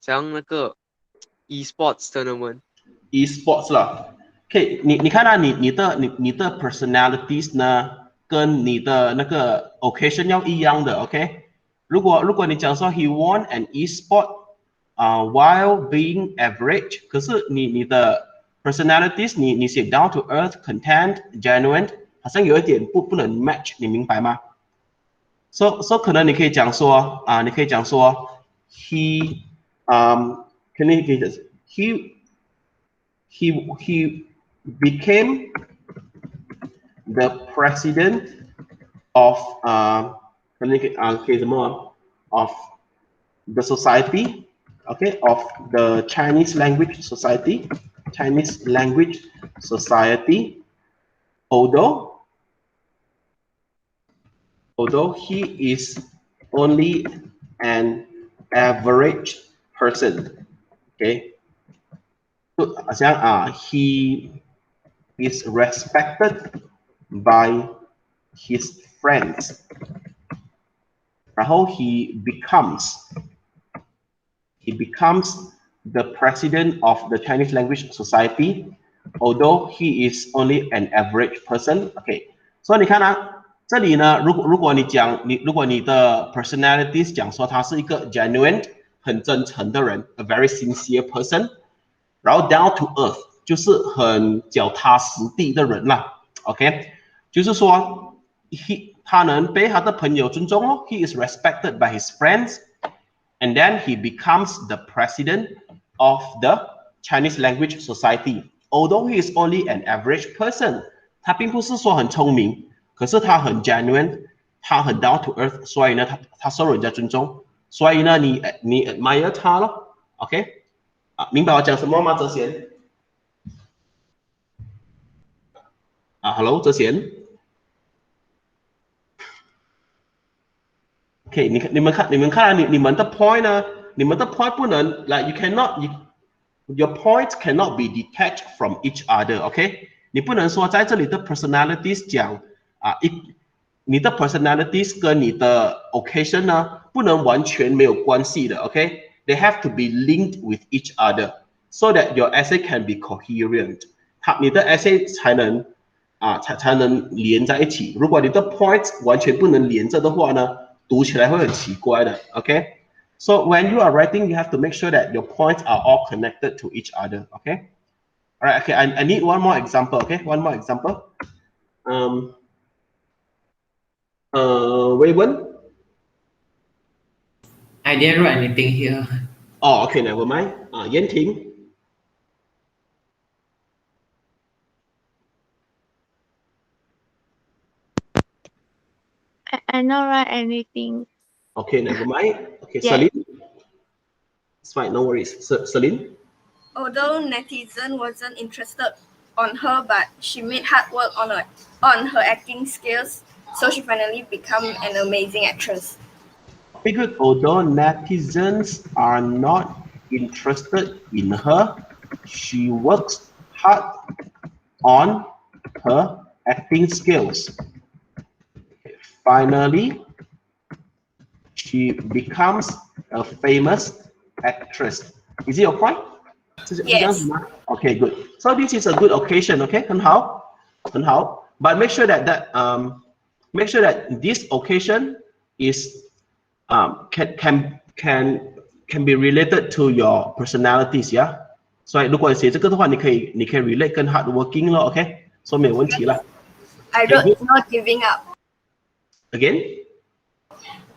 像那个 esports tournament. Esports 啦。Okay, 你看啊，你的 personalities 呢，跟你的那个 occasion 要一样的。OK，如果你讲说 he won an esport while being average， 可是你的 personalities 你写 down to earth, content, genuine， 好像有一点不能 match， 你明白吗？So 可能你可以讲说he became the president of of the society, okay, of the Chinese language society, although he is only an average person, okay. He is respected by his friends. 然后 he becomes the president of the Chinese language society, although he is only an average person. Okay, 所以你看啊，这里呢，如果你的 personalities 讲说他是一个 genuine 很真诚的人 ，a very sincere person， 然后 down to earth 就是很脚踏实地的人啦。OK， 就是说他能被他的朋友尊重哦 ，he is respected by his friends。And then he becomes the president of the Chinese language society. Although he is only an average person, 他并不是说很聪明，可是他很 genuine， 他很 down to earth， 所以呢，他受人家尊重，所以呢，你 admire 他咯 ，OK？ 明白我讲什么吗？哲贤？Hello， 哲贤。Okay, 你们看你们的 point 呢？你们的 point 不能 like your points cannot be detached from each other. OK， 你不能说在这里的 personalities 讲你的 personalities 跟你的 occasion 呢不能完全没有关系的。OK，they have to be linked with each other so that your essay can be coherent. 你的 essay 才能连在一起。如果你的 points 完全不能连着的话呢？读起来会很奇怪的 ，OK？ So when you are writing, you have to make sure that your points are all connected to each other, okay? All right, okay. I need one more example, okay? One more example. Waywen? I didn't write anything here. Oh, okay, never mind. Yen Ting? I not write anything. Okay, never mind. Okay, Yeah. Celine? It's fine, no worries. Celine? Although netizen wasn't interested on her, but she made hard work on her acting skills, so she finally became an amazing actress. Very good. Although netizens are not interested in her, she works hard on her acting skills. Finally, she becomes a famous actress. Is it your point? Yes. Okay, good. So this is a good occasion. Okay, 很好. But make sure that this occasion is can be related to your personalities. Yeah. 所以如果你写这个的话，你可以 relate 跟 hardworking 咯。OK， 所以没有问题了。I wrote not giving up. Again?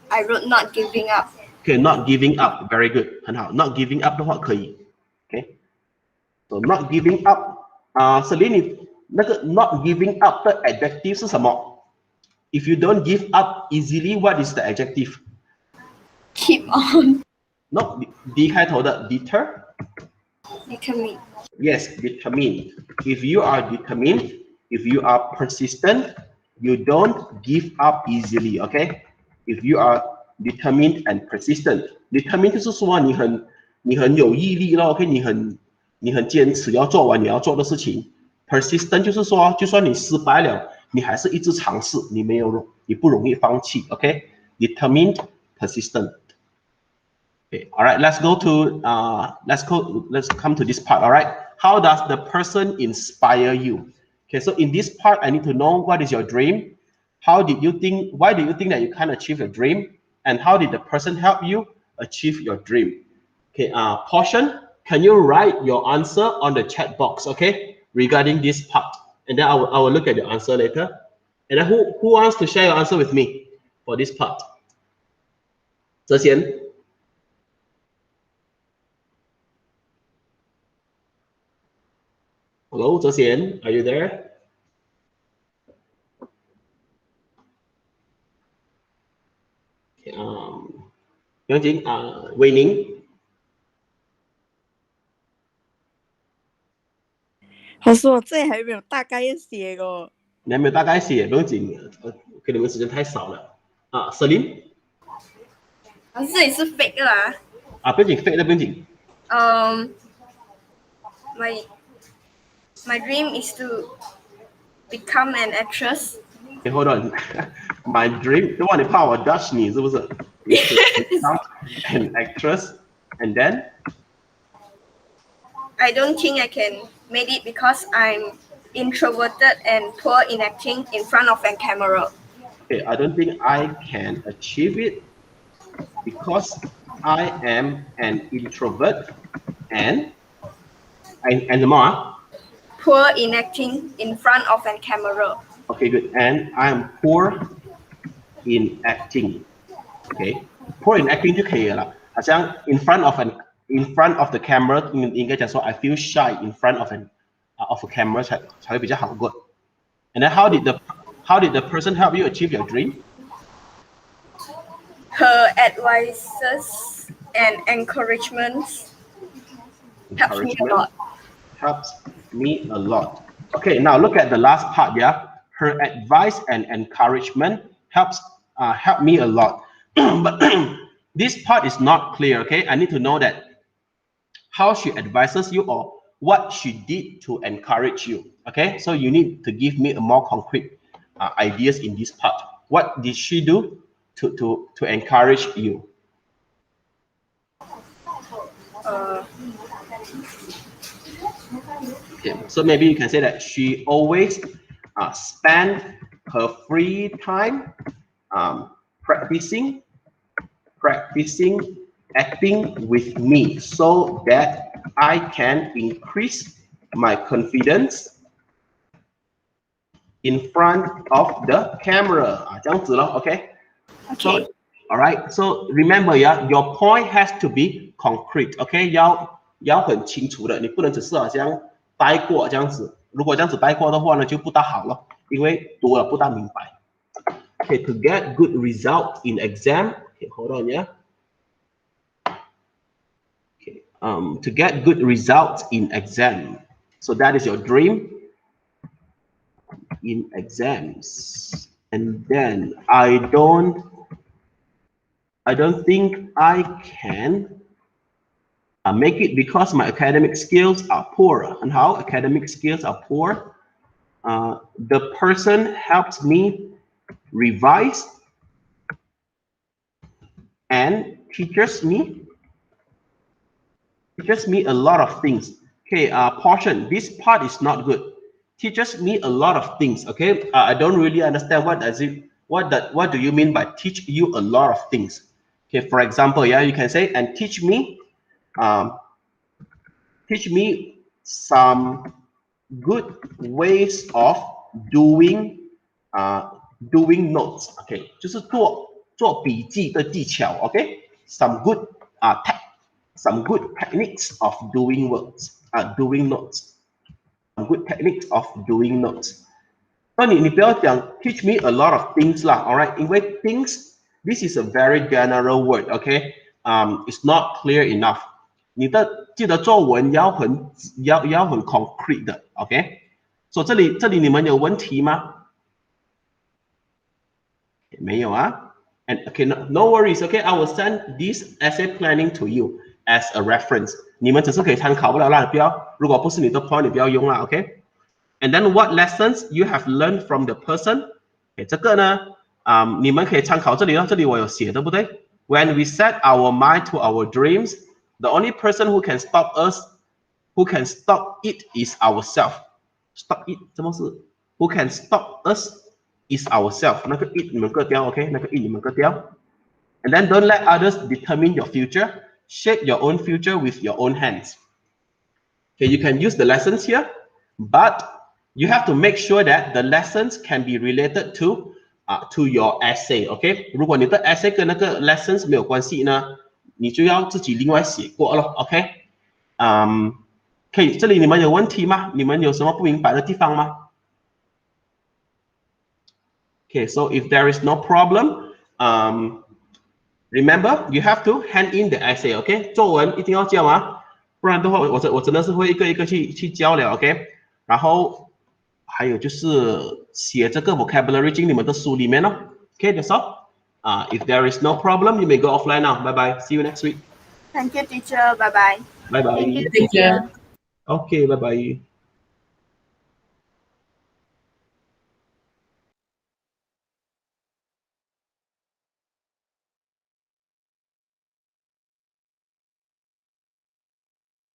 I wrote not giving up. Okay, not giving up. Very good. 很好。Not giving up 的话可以。Okay. So not giving up. Celine，那个 not giving up 的 adjective 是什么 ？If you don't give up easily, what is the adjective? Keep on. No, D 开头的 deter. Determined. Yes, determined. If you are determined, if you are persistent, you don't give up easily. Okay? If you are determined and persistent, determined 就是说你很有毅力咯 ，OK？ 你很坚持要做完你要做的事情。persistent 就是说，就算你失败了，你还是一直尝试，你不容易放弃。OK？Determined, persistent. Okay, all right. Let's come to this part. All right. How does the person inspire you? Okay, so in this part, I need to know what is your dream. Why did you think that you can achieve your dream? And how did the person help you achieve your dream? Okay, Portion, can you write your answer on the chat box, okay, regarding this part? And then I will look at your answer later. And then who wants to share your answer with me for this part? 哲贤 Hello, 哲贤 are you there? Okay, 杨景伟宁。老师，我这里还没有大概写哦。你还没有大概写，不用紧，给你们时间太少了。Celine， 老师这里是 fake 的啦。不用紧 ，fake 的不用紧。My dream is to become an actress. Okay, hold on. My dream， 这话你怕我 judge 你是不是 ？Is to become an actress, and then I don't think I can make it because I'm introverted and poor in acting in front of a camera. Okay, I don't think I can achieve it because I am an introvert and more. Poor in acting in front of a camera. Okay, good. And I'm poor in acting. Okay, poor in acting 就可以了。好像 in front of the camera 应该讲说 I feel shy in front of a camera 才会比较好过。And then how did the person help you achieve your dream? Her advices and encouragements helps me a lot. Helps me a lot. Okay, now look at the last part. Yeah, her advice and encouragement help me a lot. But this part is not clear. Okay, I need to know that how she advises you or what she did to encourage you. Okay, so you need to give me a more concrete ideas in this part. What did she do to encourage you? Okay, so maybe you can say that she always spend her free time practicing acting with me so that I can increase my confidence in front of the camera. 这样子咯, okay? Okay. So, all right. So remember, yeah, your point has to be concrete. Okay, 要很清楚的，你不能只是好像待过这样子。如果这样子待过的话呢，就不大好了，因为读了不大明白。Okay, to get good result in exam. Okay, hold on, yeah. Okay, to get good results in exam. So that is your dream in exams. And then I don't think I can make it because my academic skills are poor. And how academic skills are poor? The person helps me revise and teaches me a lot of things. Okay, Portion, this part is not good. Teaches me a lot of things. Okay, I don't really understand what do you mean by teach you a lot of things? Okay, for example, yeah, you can say and teach me some good ways of doing notes. Okay, 就是做笔记的技巧。Okay, some good techniques of doing notes. good techniques of doing notes. 那你不要讲 teach me a lot of things 啦 ，alright？ 因为 things this is a very general word, okay? It's not clear enough. 你的记得作文要很 concrete 的 ，OK？ 所以这里你们有问题吗？没有啊 ？And okay, no worries, okay? I will send this essay planning to you as a reference. 你们只是可以参考不了啦，不要，如果不是你的 point， 你不要用啦 ，OK？And then what lessons you have learned from the person？ 这个呢，你们可以参考这里哦，这里我有写，对不对 ？When we set our mind to our dreams, the only person who can stop it is ourselves. Stop it 怎么是 ？Who can stop us is ourselves. 那个 it 你们割掉 ，OK？ 那个 it 你们割掉。And then don't let others determine your future. Shape your own future with your own hands. Okay, you can use the lessons here, but you have to make sure that the lessons can be related to your essay. OK， 如果你的 essay 跟那个 lessons 没有关系呢，你就要自己另外写过了。OK， 可以，这里你们有问题吗？你们有什么不明白的地方吗 ？Okay, so if there is no problem, remember you have to hand in the essay. OK， 作文一定要交啊，不然的话我真的是会一个一个去教了。OK， 然后还有就是写这个 vocabulary 进你们的书里面哦。Okay, that's all. If there is no problem, you may go offline now. Bye bye. See you next week. Thank you, teacher. Bye bye. Bye bye. Thank you, Teacher. teacher. Okay, bye bye.